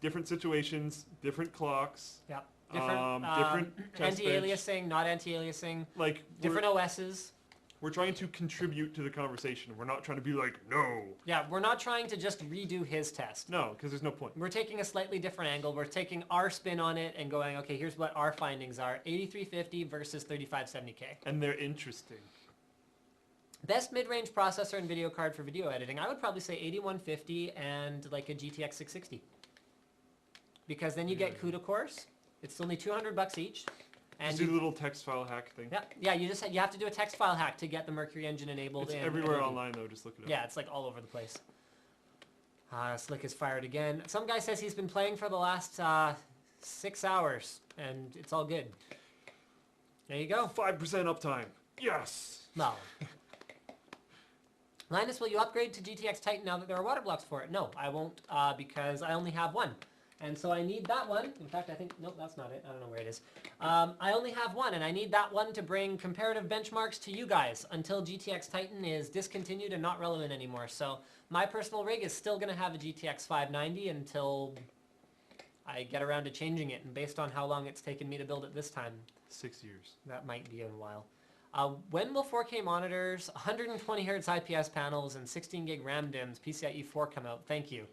different situations, different clocks. Yeah. Different test anti-aliasing, not anti-aliasing. Like different OSs. We're trying to contribute to the conversation. We're not trying to be like, no. Yeah, we're not trying to just redo his test. No, because there's no point. We're taking a slightly different angle. We're taking our spin on it and going, okay, here's what our findings are. 8350 versus 3570K. And they're interesting. Best mid-range processor and video card for video editing. I would probably say 8150 and like a GTX 660. Because then you get CUDA cores. It's only $200 each. And just do the little text file hack thing. Yeah. You have to do a text file hack to get the Mercury engine enabled. It's everywhere online though. Just look it up. Yeah, it's like all over the place. Slick is fired again. Some guy says he's been playing for the last 6 hours, and it's all good. There you go. 5% uptime. Yes. No. Linus, will you upgrade to GTX Titan now that there are water blocks for it? No, I won't, because I only have one. And so I need that one. In fact, I think, nope, that's not it. I don't know where it is. I only have one, and I need that one to bring comparative benchmarks to you guys until GTX Titan is discontinued and not relevant anymore. So my personal rig is still going to have a GTX 590 until I get around to changing it. And based on how long it's taken me to build it this time, 6 years. that might be a while. When will 4K monitors, 120 Hz IPS panels, and 16 gig RAM DIMMs PCIe 4 come out? Thank you.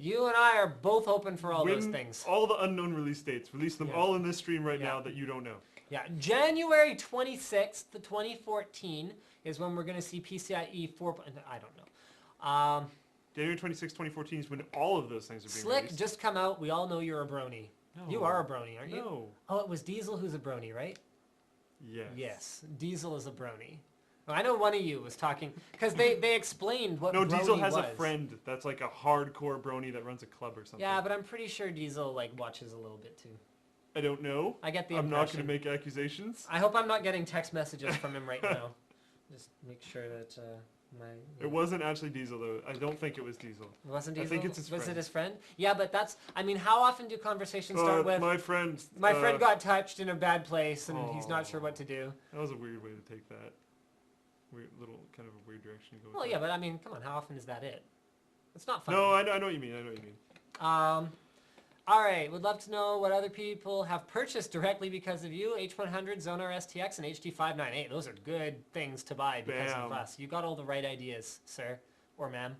You and I are both open for all those things. All the unknown release dates. Release them all in this stream right now that you don't know. Yeah, January 26th, 2014 is when we're going to see PCIe 4. I don't know. January 26, 2014 is when all of those things are being Slick released. just come out. We all know you're a brony. No. You are a brony, aren't you? No. Oh, it was Diesel who's a brony, right? Yes. Yes, Diesel is a brony. Well, I know one of you was talking, because they explained what No, brony Diesel has was. a friend that's like a hardcore brony that runs a club or something. Yeah, but I'm pretty sure Diesel like watches a little bit too. I don't know. I get the I'm not impression. going to make accusations. I hope I'm not getting text messages from him right now. Just make sure that It wasn't actually Diesel though. I don't think it was Diesel. It wasn't I Diesel? think it's his Was friend. it his friend? Yeah, but that's, I mean, how often do conversations start with, my friend. my friend got touched in a bad place and he's not sure Oh. what to do? That was a weird way to take that. Weird little, kind of a weird direction to go. Well, with yeah, that. but I mean, come on, how often is that it? It's not fun. No, I know what you mean. I know what you mean. All right, would love to know what other people have purchased directly because of you. H100, Zonar STX, and HD598. Those are good things to buy because of Bam. us. You got all the right ideas, sir or ma'am.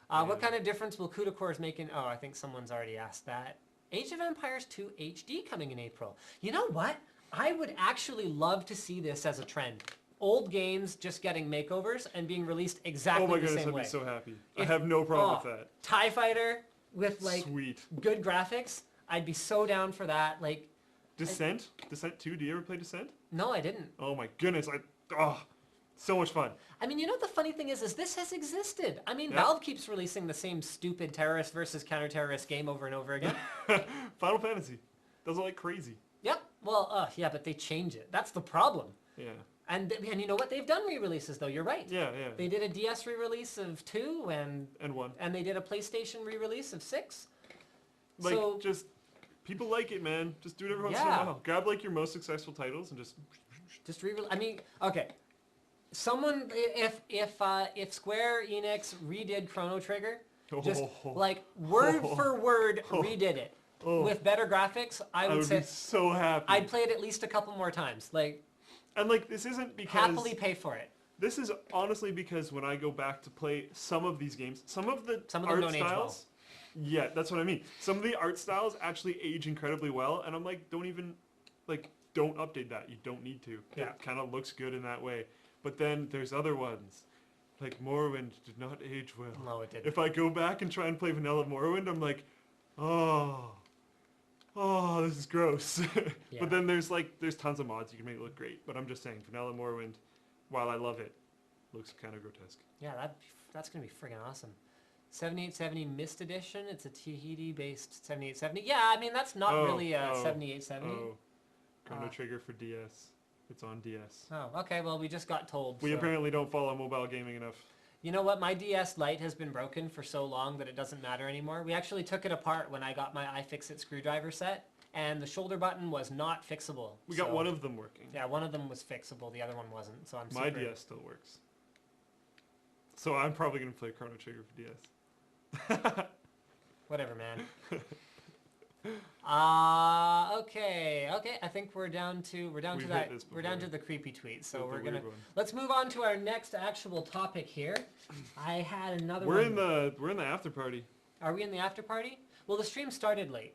What kind of difference will CUDA cores make in... Oh, I think someone's already asked that. Age of Empires 2 HD coming in April. You know what? I would actually love to see this as a trend. Old games just getting makeovers and being released exactly Oh my the goodness, same I'd way. be so happy. I have no problem with that. TIE Fighter with like Sweet. good graphics. I'd be so down for that. Like, Descent? Descent 2? Do you ever play Descent? no, I didn't. Oh my goodness, so much fun. I mean, you know what the funny thing is this has existed. I mean, Yeah. Valve keeps releasing the same stupid terrorist versus counter-terrorist game over and over again. Final Fantasy. Does it like crazy. Yep. Well, yeah, but they change it. That's the problem. Yeah. And you know what? They've done re-releases, though. You're right. Yeah. They did a DS re-release of 2, And 1. and they did a PlayStation re-release of 6. Like, So- just People like it, man. Just do it every once in a Yeah. while. Grab like your most successful titles and Just I mean, okay. Someone, if Square Enix redid Chrono Trigger, just like word for word redid it with better graphics, I would say be so happy. I'd play it at least a couple more times. Like, and like this isn't because happily pay for it. This is honestly because when I go back to play some of these games, some of them don't age well. Yeah, that's what I mean. Some of the art styles actually age incredibly well, and I'm like, don't update that. You don't need to. Yeah. It kind of looks good in that way. But then there's other ones, like Morrowind did not age well. No, it didn't. If I go back and try and play vanilla Morrowind, I'm like, oh, this is gross. Yeah. But then there's tons of mods you can make it look great. But I'm just saying, vanilla Morrowind, while I love it, looks kind of grotesque. Yeah, that's gonna be friggin' awesome. 7870 Mist Edition. It's a Tahiti-based 7870. Yeah, I mean that's not really a 7870. Chrono Trigger for DS. It's on DS. Oh, okay. Well, we just got told. We apparently don't follow mobile gaming enough. You know what? My DS Lite has been broken for so long that it doesn't matter anymore. We actually took it apart when I got my iFixit screwdriver set, and the shoulder button was not fixable. We got one of them working. Yeah, one of them was fixable. The other one wasn't. So My DS still works. So I'm probably gonna play Chrono Trigger for DS. Whatever, man. Okay. I think we're down to the creepy tweet. So let's move on to our next actual topic here. I had another we're in the after party. Are we in the after party? Well, the stream started late.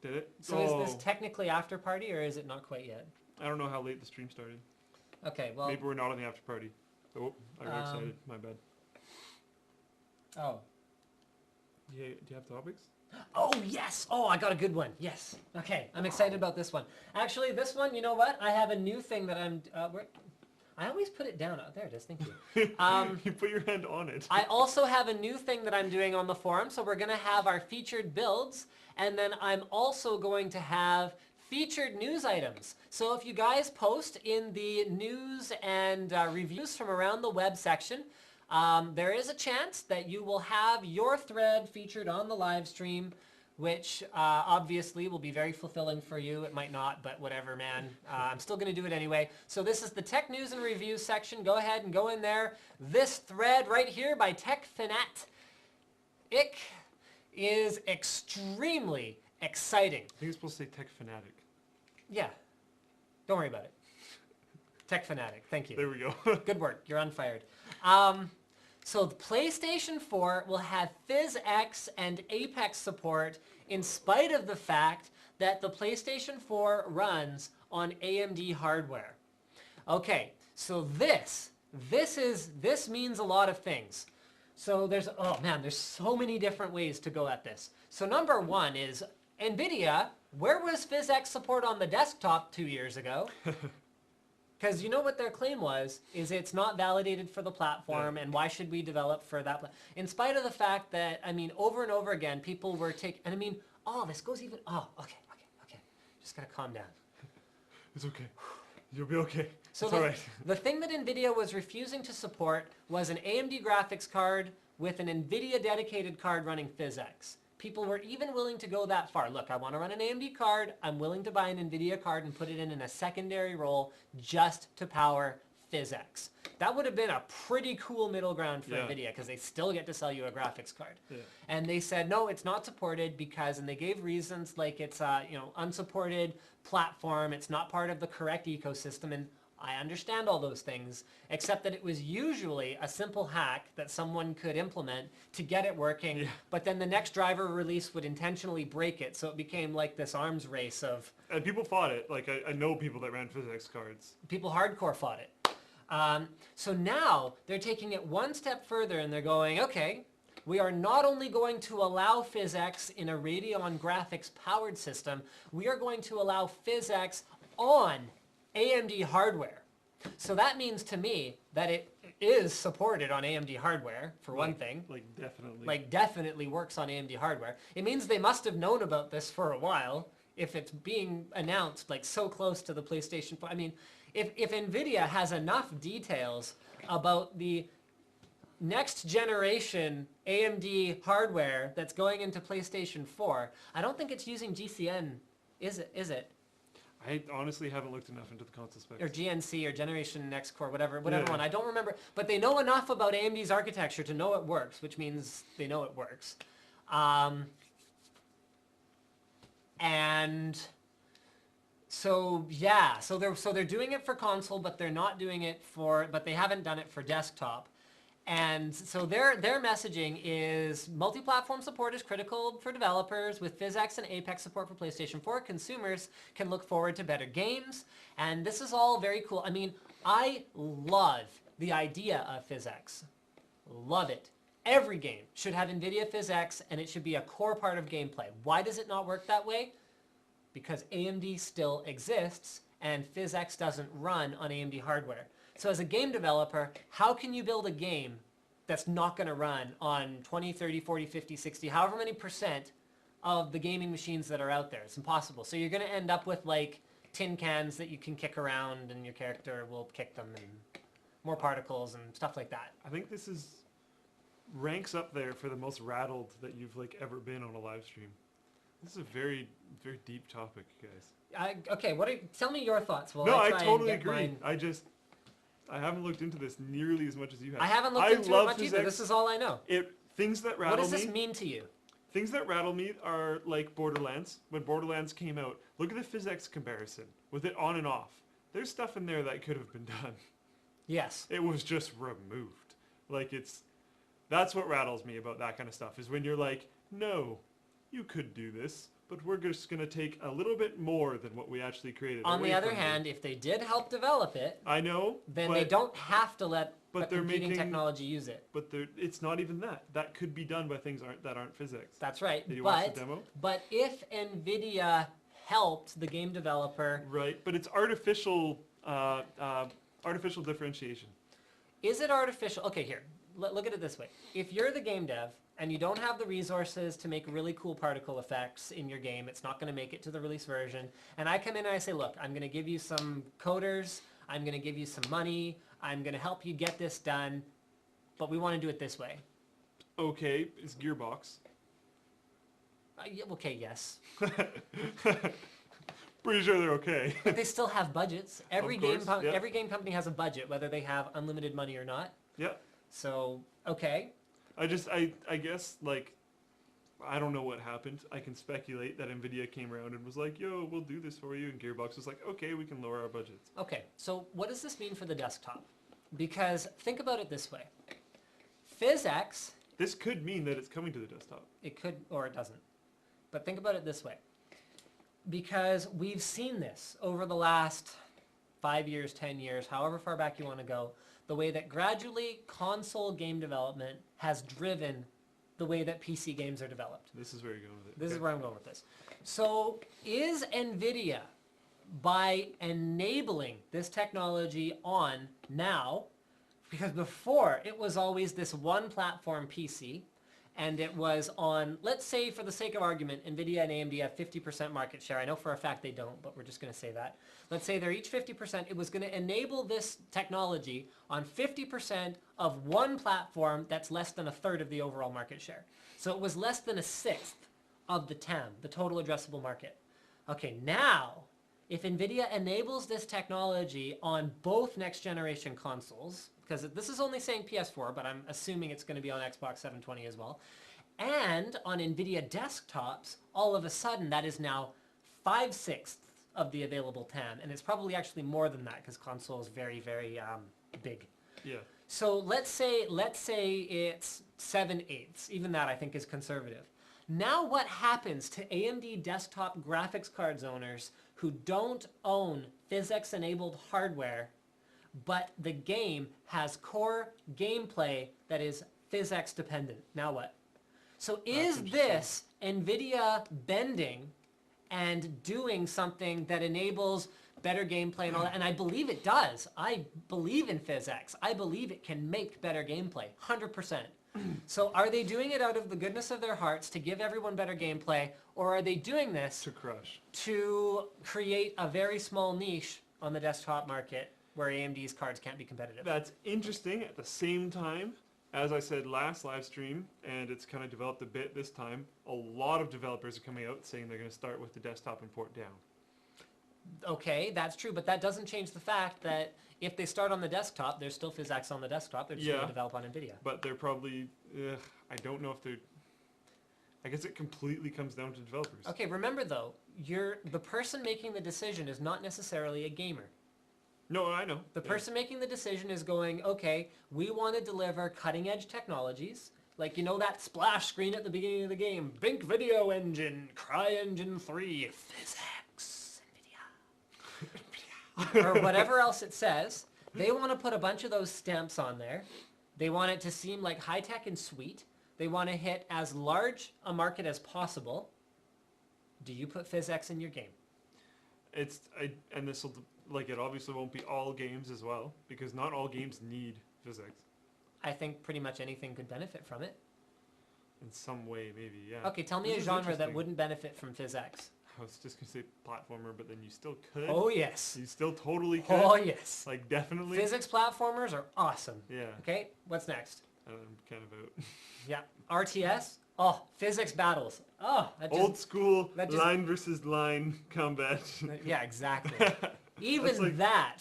Did it? So is this technically after party or is it not quite yet? I don't know how late the stream started. Okay, well maybe we're not in the after party. Oh, I got excited. My bad. Oh. Yeah, do you have topics? Oh, yes! Oh, I got a good one. Yes. Okay, I'm excited about this one. Actually, this one, you know what? I have a new thing that I'm... I always put it down. Oh, there it is. Thank you. You put your hand on it. I also have a new thing that I'm doing on the forum. So we're going to have our featured builds. And then I'm also going to have featured news items. So if you guys post in the news and reviews from around the web section, there is a chance that you will have your thread featured on the live stream, which obviously will be very fulfilling for you. It might not, but whatever, man. I'm still going to do it anyway. So this is the tech news and reviews section. Go ahead and go in there. This thread right here by Tech Fanatic is extremely exciting. I think it's supposed to say Tech Fanatic. Yeah. Don't worry about it. Tech Fanatic. Thank you. There we go. Good work. You're unfired. So the PlayStation 4 will have PhysX and Apex support in spite of the fact that the PlayStation 4 runs on AMD hardware. Okay, so this means a lot of things. So there's so many different ways to go at this. So number one is NVIDIA, where was PhysX support on the desktop 2 years ago? Because you know what their claim was, is it's not validated for the platform, and why should we develop for that? In spite of the fact that, I mean, over and over again, people were and I mean, this goes even, okay. Just gotta calm down. It's okay. You'll be okay. So it's all right. The thing that NVIDIA was refusing to support was an AMD graphics card with an NVIDIA dedicated card running PhysX. People were even willing to go that far. Look, I want to run an AMD card. I'm willing to buy an NVIDIA card and put it in a secondary role just to power PhysX. That would have been a pretty cool middle ground for NVIDIA because they still get to sell you a graphics card. Yeah. And they said, no, it's not supported because, and they gave reasons like it's unsupported platform. It's not part of the correct ecosystem. And I understand all those things, except that it was usually a simple hack that someone could implement to get it working, but then the next driver release would intentionally break it, so it became like this arms race of... And people fought it. Like, I know people that ran PhysX cards. People hardcore fought it. So now they're taking it one step further and they're going, okay, we are not only going to allow PhysX in a Radeon graphics powered system, we are going to allow PhysX on AMD hardware. So that means to me that it is supported on AMD hardware, for one thing. Definitely works on AMD hardware. It means they must have known about this for a while if it's being announced like so close to the PlayStation 4. I mean, if NVIDIA has enough details about the next generation AMD hardware that's going into PlayStation 4, I don't think it's using GCN Is it? I honestly haven't looked enough into the console specs. Or GNC or Generation Next Core, whatever Yeah. one. I don't remember. But they know enough about AMD's architecture to know it works, which means they know it works. And so yeah, so they're doing it for console, but they're not doing it but they haven't done it for desktop. And so their messaging is multi-platform support is critical for developers. With PhysX and Apex support for PlayStation 4, consumers can look forward to better games. And this is all very cool. I mean, I love the idea of PhysX. Love it. Every game should have NVIDIA PhysX, and it should be a core part of gameplay. Why does it not work that way? Because AMD still exists, and PhysX doesn't run on AMD hardware. So as a game developer, how can you build a game that's not going to run on 20, 30, 40, 50, 60, however many percent of the gaming machines that are out there? It's impossible. So you're going to end up with like tin cans that you can kick around and your character will kick them, and more particles and stuff like that. I think this ranks up there for the most rattled that you've like ever been on a live stream. This is a very, very deep topic, guys. Okay, tell me your thoughts. No, I totally agree. I haven't looked into this nearly as much as you have. I haven't looked into it much either. This is all I know. Things that rattle me. What does this mean to you? Things that rattle me are like Borderlands. When Borderlands came out, look at the PhysX comparison with it on and off. There's stuff in there that could have been done. Yes. It was just removed. Like that's what rattles me about that kind of stuff, is when you're like, no, you could do this, but we're just going to take a little bit more than what we actually created. On the other hand, if they did help develop it, I know, then they don't have to let but the competing technology use it. But it's not even that. That could be done by things that aren't PhysX. That's right. Did you watch the demo? But if NVIDIA helped the game developer... Right, but it's artificial differentiation. Is it artificial? Okay, here. Look at it this way. If you're the game dev and you don't have the resources to make really cool particle effects in your game, it's not going to make it to the release version, and I come in and I say, look, I'm going to give you some coders, I'm going to give you some money, I'm going to help you get this done, but we want to do it this way. Okay, it's Gearbox. Okay, yes. Pretty sure they're okay. But they still have budgets. Every game company has a budget, whether they have unlimited money or not. Yeah. So, okay. I guess, like, I don't know what happened. I can speculate that NVIDIA came around and was like, yo, we'll do this for you. And Gearbox was like, okay, we can lower our budgets. Okay, so what does this mean for the desktop? Because think about it this way. PhysX... This could mean that it's coming to the desktop. It could, or it doesn't. But think about it this way. Because we've seen this over the last 5 years, 10 years, however far back you want to go, the way that gradually console game development has driven the way that PC games are developed. This is where you're going with it. This is where I'm going with this. So is NVIDIA, by enabling this technology on now, because before it was always this one platform PC, and it was on, let's say for the sake of argument, NVIDIA and AMD have 50% market share. I know for a fact they don't, but we're just going to say that. Let's say they're each 50%. It was going to enable this technology on 50% of one platform that's less than a third of the overall market share. So it was less than a sixth of the TAM, the total addressable market. Okay, now, if NVIDIA enables this technology on both next generation consoles, because this is only saying PS4, but I'm assuming it's going to be on Xbox 720 as well, and on NVIDIA desktops, all of a sudden that is now 5/6 of the available TAM, and it's probably actually more than that because console is very, very big. Yeah. So let's say it's 7/8. Even that I think is conservative. Now what happens to AMD desktop graphics cards owners who don't own PhysX-enabled hardware, but the game has core gameplay that is PhysX dependent? Now what? So is this NVIDIA bending and doing something that enables better gameplay and all that? And I believe it does. I believe in PhysX. I believe it can make better gameplay, 100%. So are they doing it out of the goodness of their hearts to give everyone better gameplay, or are they doing this to crush, to create a very small niche on the desktop market where AMD's cards can't be competitive? That's interesting. At the same time, as I said last live stream, and it's kind of developed a bit this time, a lot of developers are coming out saying they're going to start with the desktop and port down. Okay, that's true, but that doesn't change the fact that if they start on the desktop, there's still PhysX on the desktop. They're just going to develop on NVIDIA. But they're probably, I don't know if they're, I guess it completely comes down to developers. Okay, remember though, the person making the decision is not necessarily a gamer. No, I know. The person making the decision is going, okay, we want to deliver cutting edge technologies. Like, you know that splash screen at the beginning of the game, Boinc Video Engine, CryEngine 3, PhysX, NVIDIA. Or whatever else it says. They want to put a bunch of those stamps on there. They want it to seem like high tech and sweet. They want to hit as large a market as possible. Do you put PhysX in your game? And this will, like, it obviously won't be all games as well, because not all games need physics. I think pretty much anything could benefit from it. In some way, maybe, yeah. Okay, tell me This a is genre that interesting. wouldn't benefit from PhysX. I was just going to say platformer, but then you still could. Oh, yes. You still totally could. Oh, yes. Like, definitely. Physics platformers are awesome. Yeah. Okay, what's next? I'm kind of out. Yeah, RTS. Oh, physics battles. Oh, that just, Old school that just- line versus line combat. yeah, exactly. Even like- that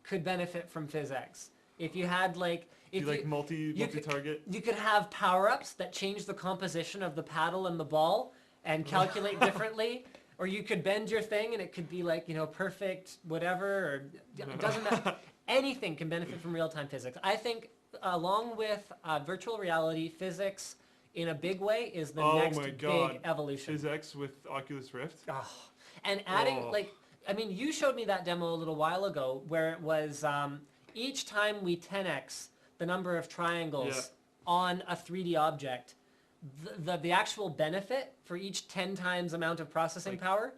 could benefit from PhysX. If you had like, if you like multi-target. you could have power-ups that change the composition of the paddle and the ball and calculate differently. Or you could bend your thing and it could be like, you know, perfect whatever. Or it doesn't matter. Anything can benefit from real-time physics. I think along with virtual reality, physics in a big way is the next big evolution. PhysX with Oculus Rift. Oh. And adding, like, I mean, you showed me that demo a little while ago where it was each time we 10x the number of triangles on a 3D object, the actual benefit for each 10 times amount of processing power.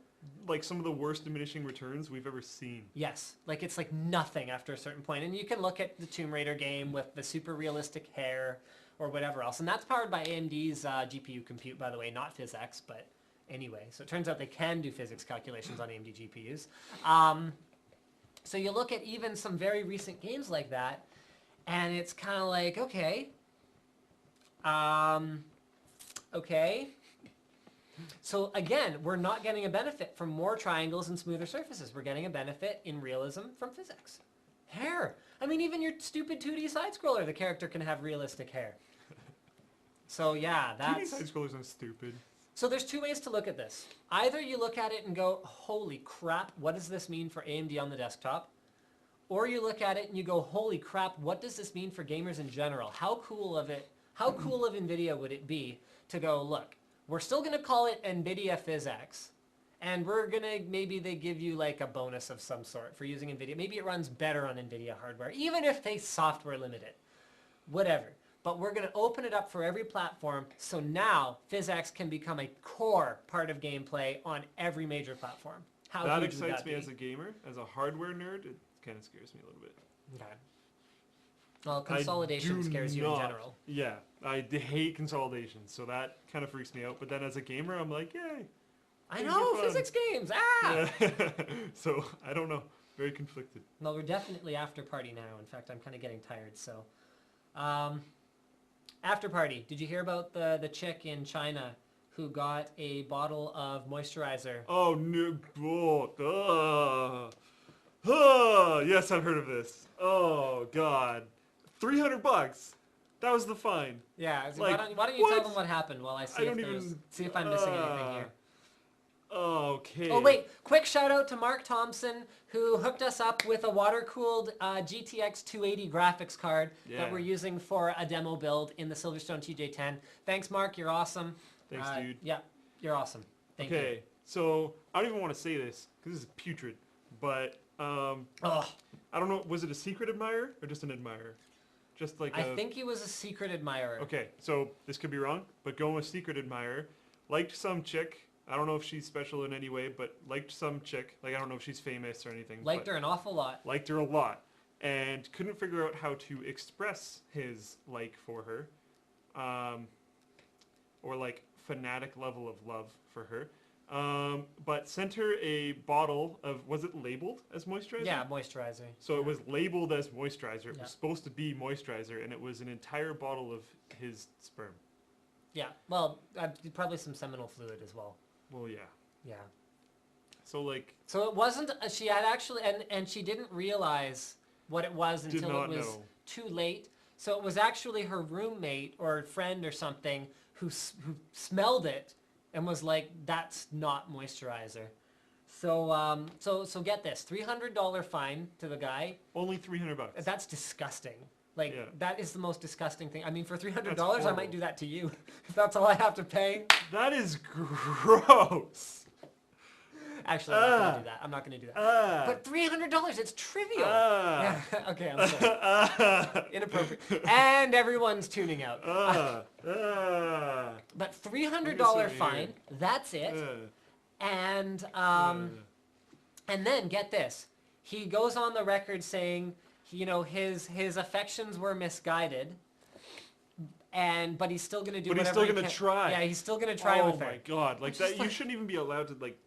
Like some of the worst diminishing returns we've ever seen. Yes, like it's like nothing after a certain point. And you can look at the Tomb Raider game with the super realistic hair or whatever else. And that's powered by AMD's GPU compute, by the way, not PhysX, but anyway. So it turns out they can do physics calculations on AMD GPUs. So you look at even some very recent games like that, and it's kind of like, okay. Okay. So again, we're not getting a benefit from more triangles and smoother surfaces. We're getting a benefit in realism from physics. Hair. I mean, even your stupid 2D side scroller, the character can have realistic hair. So yeah, 2D side scrollers are stupid. So there's two ways to look at this. Either you look at it and go, holy crap, what does this mean for AMD on the desktop? Or you look at it and you go, holy crap, what does this mean for gamers in general? How cool of NVIDIA would it be to go, look, we're still going to call it NVIDIA PhysX, and we're going to, maybe they give you like a bonus of some sort for using NVIDIA. Maybe it runs better on NVIDIA hardware, even if they software limit it. Whatever. But we're going to open it up for every platform, so now PhysX can become a core part of gameplay on every major platform. How That huge would excites that me be? as a gamer. As a hardware nerd, it kind of scares me a little bit. Okay. Well, consolidation scares you in general. Yeah, I hate consolidation, so that kind of freaks me out. But then as a gamer, I'm like, yay. I things know, are fun. physics games, ah! Yeah. So, I don't know. Very conflicted. Well, we're definitely after party now. In fact, I'm kind of getting tired, so. After party, did you hear about the chick in China who got a bottle of moisturizer? Oh, no. Yes, I've heard of this. Oh, God. $300. That was the fine. Yeah, so Like, why don't you tell what? them what happened while I see, I don't see if I'm missing anything here. Okay. Oh wait, quick shout out to Mark Thompson who hooked us up with a water-cooled GTX 280 graphics card that we're using for a demo build in the Silverstone TJ10. Thanks Mark, you're awesome. Thanks, dude. Yeah, you're awesome. Thank you. Okay, so I don't even want to say this because this is putrid, but I don't know. Was it a secret admirer or just an admirer? Just like I think he was a secret admirer. Okay, so this could be wrong, but going with secret admirer, liked some chick. I don't know if she's special in any way, but liked some chick. Like, I don't know if she's famous or anything. Liked her an awful lot. Liked her a lot. And couldn't figure out how to express his like for her. Or like fanatic level of love for her. But sent her a bottle of, was it labeled as moisturizer? Yeah, moisturizer. So it was labeled as moisturizer. It Yeah. was supposed to be moisturizer, and it was an entire bottle of his sperm. Yeah, well, probably some seminal fluid as well. Well, yeah. Yeah. So, like... So it wasn't, she had actually, and she didn't realize what it was Did until not it was know. too late. So it was actually her roommate or friend or something who smelled it and was like, that's not moisturizer. So, so get this, $300 fine to the guy. Only $300. That's disgusting. Like, Yeah. that is the most disgusting thing. I mean, for $300, That's I horrible. might do that to you. If that's all I have to pay. That is gross. Actually, I'm not going to do that. I'm not going to do that. But $300, it's trivial. Yeah. Okay, I'm sorry. Inappropriate. And everyone's tuning out. But $300 fine, that's it. And then, get this. He goes on the record saying, you know, his affections were misguided. But he's still gonna do But he's whatever still gonna try. Yeah, he's still gonna try with her. Oh my god, like that, you shouldn't even be allowed to, like,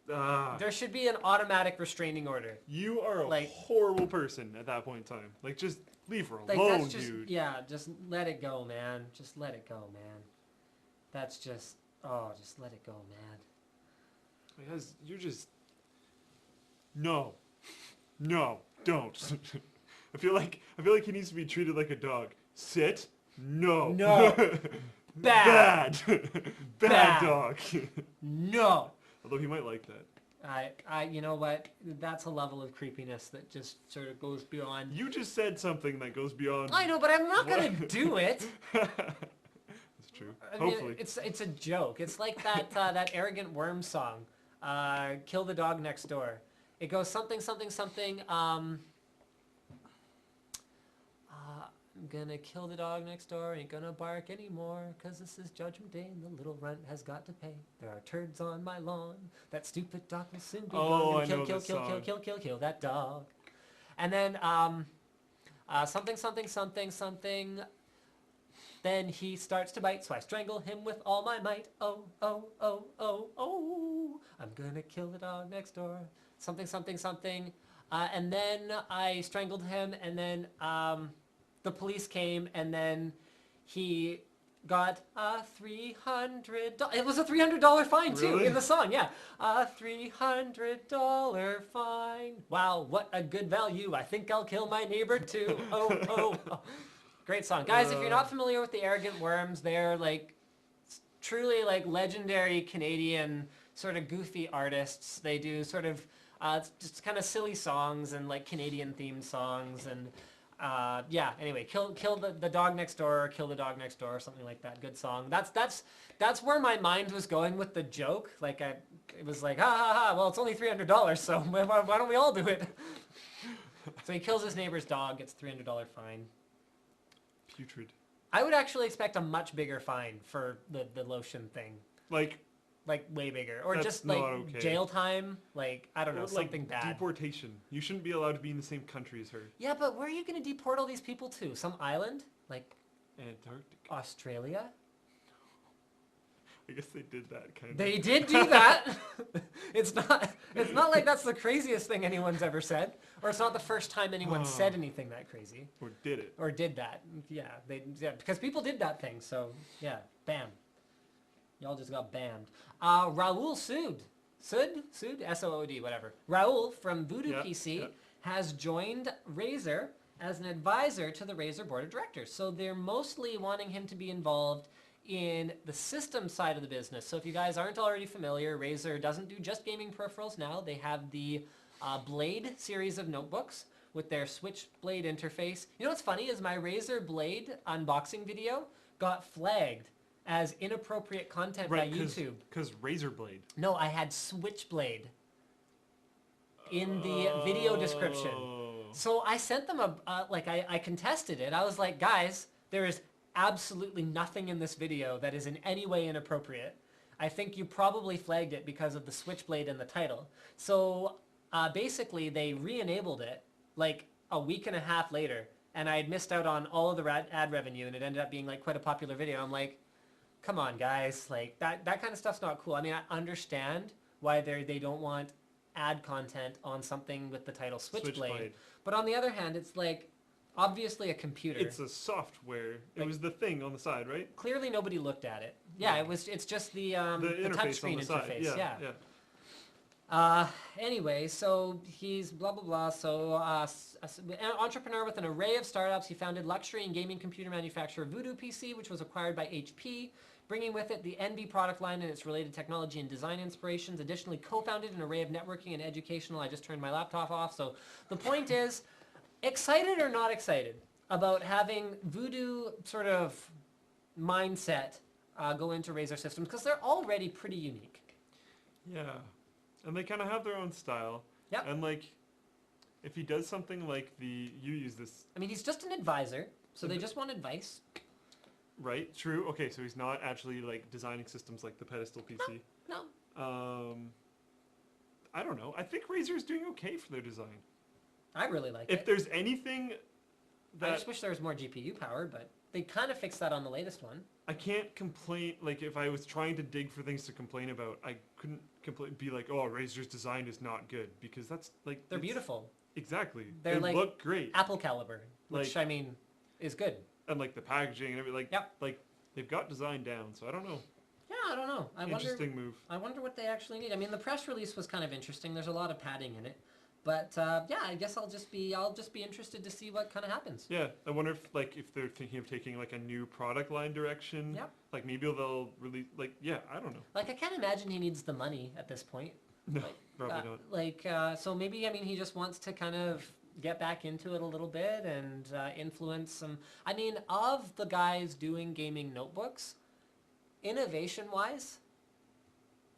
There should be an automatic restraining order. You are a like, horrible person at that point in time. Like, just leave her Like, alone, that's just, dude. yeah, just let it go, man. Just let it go, man. That's just, just let it go, man. Because you're just... No, don't. I feel like he needs to be treated like a dog. Sit. No. No. Bad. Bad dog. No. Although he might like that. You know what? That's a level of creepiness that just sort of goes beyond. You just said something that goes beyond. I know, but I'm not gonna do it. That's true. I mean, Hopefully. it's a joke. It's like that that arrogant worm song, "Kill the Dog Next Door." It goes something. I'm gonna kill the dog next door, ain't gonna bark anymore, 'cause this is Judgment Day and the little runt has got to pay. There are turds on my lawn, that stupid dog will soon be gone. I know this song. Kill that dog. And then, something. Then he starts to bite, so I strangle him with all my might. Oh. I'm gonna kill the dog next door. Something. And then I strangled him, and then, the police came, and then he got a $300. It was a $300 fine too. Really? In the song, yeah, a $300 fine. Wow, what a good value! I think I'll kill my neighbor too. Oh. Great song, guys. If you're not familiar with the Arrogant Worms, they're like truly like legendary Canadian sort of goofy artists. They do sort of just kind of silly songs and like Canadian themed songs and. Yeah. Anyway, kill the dog next door, kill the dog next door, something like that. Good song. That's where my mind was going with the joke. Like it was like, ha. Well, it's only $300, so why don't we all do it? So he kills his neighbor's dog, gets $300 fine. Putrid. I would actually expect a much bigger fine for the lotion thing. Like way bigger, or That's just like not okay. jail time. Like I don't know, Or, something like, bad. Deportation. You shouldn't be allowed to be in the same country as her. Yeah, but where are you going to deport all these people to? Some island? Like Antarctica. Australia? I guess they did that kind of. They did do that. It's not like that's the craziest thing anyone's ever said, or it's not the first time anyone said anything that crazy. Or did it. Or did that. Yeah, because people did that thing. So, yeah, bam. Y'all just got bammed. Raoul Sood, S-O-O-D, whatever. Raoul from Voodoo PC has joined Razer as an advisor to the Razer board of directors. So they're mostly wanting him to be involved in the system side of the business. So if you guys aren't already familiar, Razer doesn't do just gaming peripherals now. They have the Blade series of notebooks with their Switchblade interface. You know what's funny is my Razer Blade unboxing video got flagged as inappropriate content by YouTube. Because Razor Blade. No, I had Switchblade in the video description. So I sent them I contested it. I was like, guys, there is absolutely nothing in this video that is in any way inappropriate. I think you probably flagged it because of the Switchblade in the title. So basically they re-enabled it like a week and a half later, and I had missed out on all of the ad revenue, and it ended up being like quite a popular video. I'm like, come on, guys, like that kind of stuff's not cool. I mean, I understand why they don't want ad content on something with the title Switchblade. Switchblade. But on the other hand, it's like obviously a computer. It's a software. It was the thing on the side, right? Clearly nobody looked at it. Yeah, it's just the interface touchscreen on the side. interface. Yeah. Anyway, so he's blah blah blah. So an entrepreneur with an array of startups, he founded luxury and gaming computer manufacturer Voodoo PC, which was acquired by HP, bringing with it the NB product line and its related technology and design inspirations. Additionally, co-founded an array of networking and educational. I just turned my laptop off. So the point is, excited or not excited about having Voodoo sort of mindset go into Razer systems, because they're already pretty unique. Yeah. And they kind of have their own style. Yep. And like, if he does something like you use this. I mean, he's just an advisor, so they just want advice. Right, true. Okay, so he's not actually like designing systems like the pedestal PC. No. I don't know. I think Razer is doing okay for their design. I really like it. If there's anything that... I just wish there was more GPU power, but they kind of fixed that on the latest one. I can't complain, like if I was trying to dig for things to complain about, I couldn't be like, oh, Razer's design is not good, because that's like... They're beautiful. Exactly. They're they like look great. Apple caliber, which I mean, is good. And like the packaging and everything, like they've got design down, so I don't know. Yeah, I don't know. Interesting move. I wonder what they actually need. I mean, the press release was kind of interesting. There's a lot of padding in it. But yeah, I guess I'll just be interested to see what kind of happens. Yeah, I wonder if they're thinking of taking like a new product line direction. Yep. Like maybe they'll release I don't know. Like I can't imagine he needs the money at this point. No, probably not. So maybe he just wants to kind of get back into it a little bit and influence some. I mean, of the guys doing gaming notebooks, innovation-wise,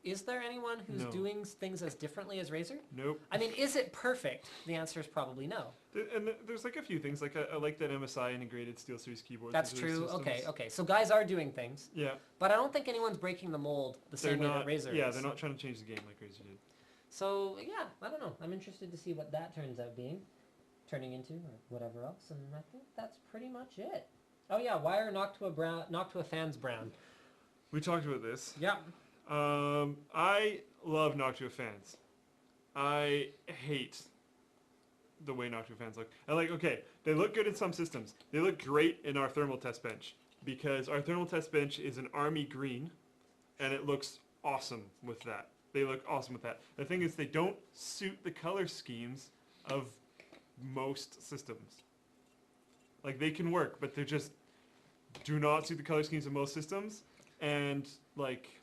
is there anyone who's doing things as differently as Razer? Nope. I mean, is it perfect? The answer is probably no. And there's like a few things. Like I like that MSI integrated SteelSeries keyboards. That's true. Okay. So guys are doing things. Yeah. But I don't think anyone's breaking the mold the same way that Razer is. Yeah, they're not trying to change the game like Razer did. So yeah, I don't know. I'm interested to see what that turning into, or whatever else. And I think that's pretty much it. Oh yeah, wire knocked to a fan's brown. We talked about this. Yeah. I love Noctua fans. I hate the way Noctua fans look. They look good in some systems. They look great in our thermal test bench, because our thermal test bench is an army green, and it looks awesome with that. They look awesome with that. The thing is, they don't suit the color schemes of most systems. Like, they can work, but they just do not suit the color schemes of most systems, and like...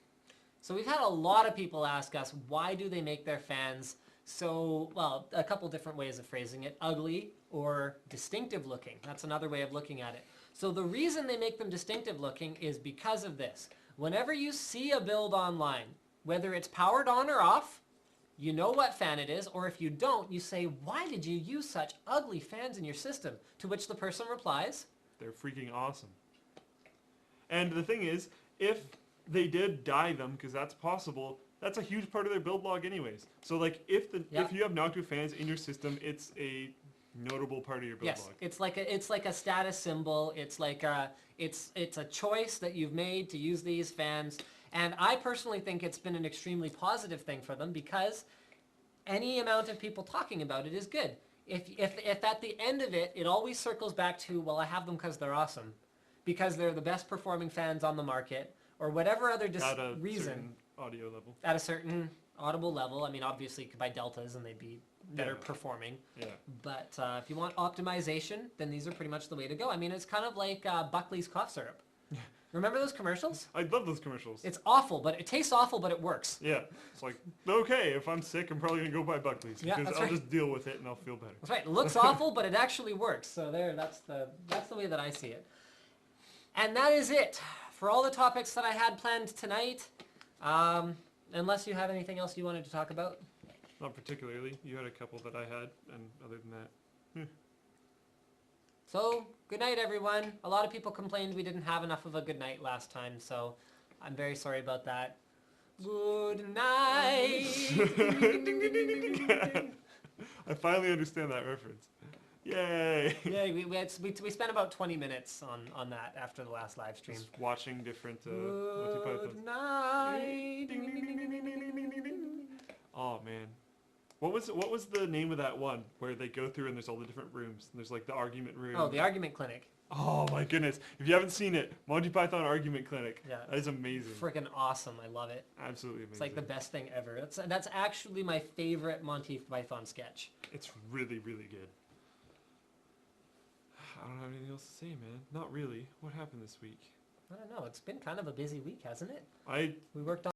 So we've had a lot of people ask us, why do they make their fans so, well, a couple different ways of phrasing it, ugly or distinctive looking. That's another way of looking at it. So the reason they make them distinctive looking is because of this. Whenever you see a build online, whether it's powered on or off, you know what fan it is, or if you don't, you say, why did you use such ugly fans in your system? To which the person replies, they're freaking awesome. And the thing is, if they did dye them, because that's possible, that's a huge part of their build log anyways. So like if you have Noctua fans in your system, it's a notable part of your build log. It's like a status symbol. It's like it's a choice that you've made to use these fans. And I personally think it's been an extremely positive thing for them, because any amount of people talking about it is good. If at the end of it, it always circles back to, well, I have them because they're awesome, because they're the best performing fans on the market, or whatever other reason. Audio level. At a certain audible level. I mean, obviously you could buy deltas and they'd be better performing. Yeah. But if you want optimization, then these are pretty much the way to go. I mean, it's kind of like Buckley's cough syrup. Remember those commercials? I love those commercials. It's awful, but it tastes awful, but it works. Yeah. It's like, okay, if I'm sick, I'm probably going to go buy Buckley's, because I'll just deal with it and I'll feel better. That's right. It looks awful, but it actually works. So that's the way that I see it. And that is it for all the topics that I had planned tonight. Unless you have anything else you wanted to talk about? Not particularly. You had a couple that I had, and other than that... So, good night, everyone. A lot of people complained we didn't have enough of a good night last time, so I'm very sorry about that. Good night! I finally understand that reference. Yay! Yeah, we spent about 20 minutes on that after the last live stream. Just watching different Good night! What was the name of that one where they go through and there's all the different rooms and there's like the argument room? Oh, the argument clinic. Oh my goodness! If you haven't seen it, Monty Python Argument Clinic. Yeah. That is amazing. Freaking awesome. I love it. Absolutely amazing. It's like the best thing ever. That's actually my favorite Monty Python sketch. It's really, really good. I don't have anything else to say, man. Not really. What happened this week? I don't know. It's been kind of a busy week, hasn't it? I We worked on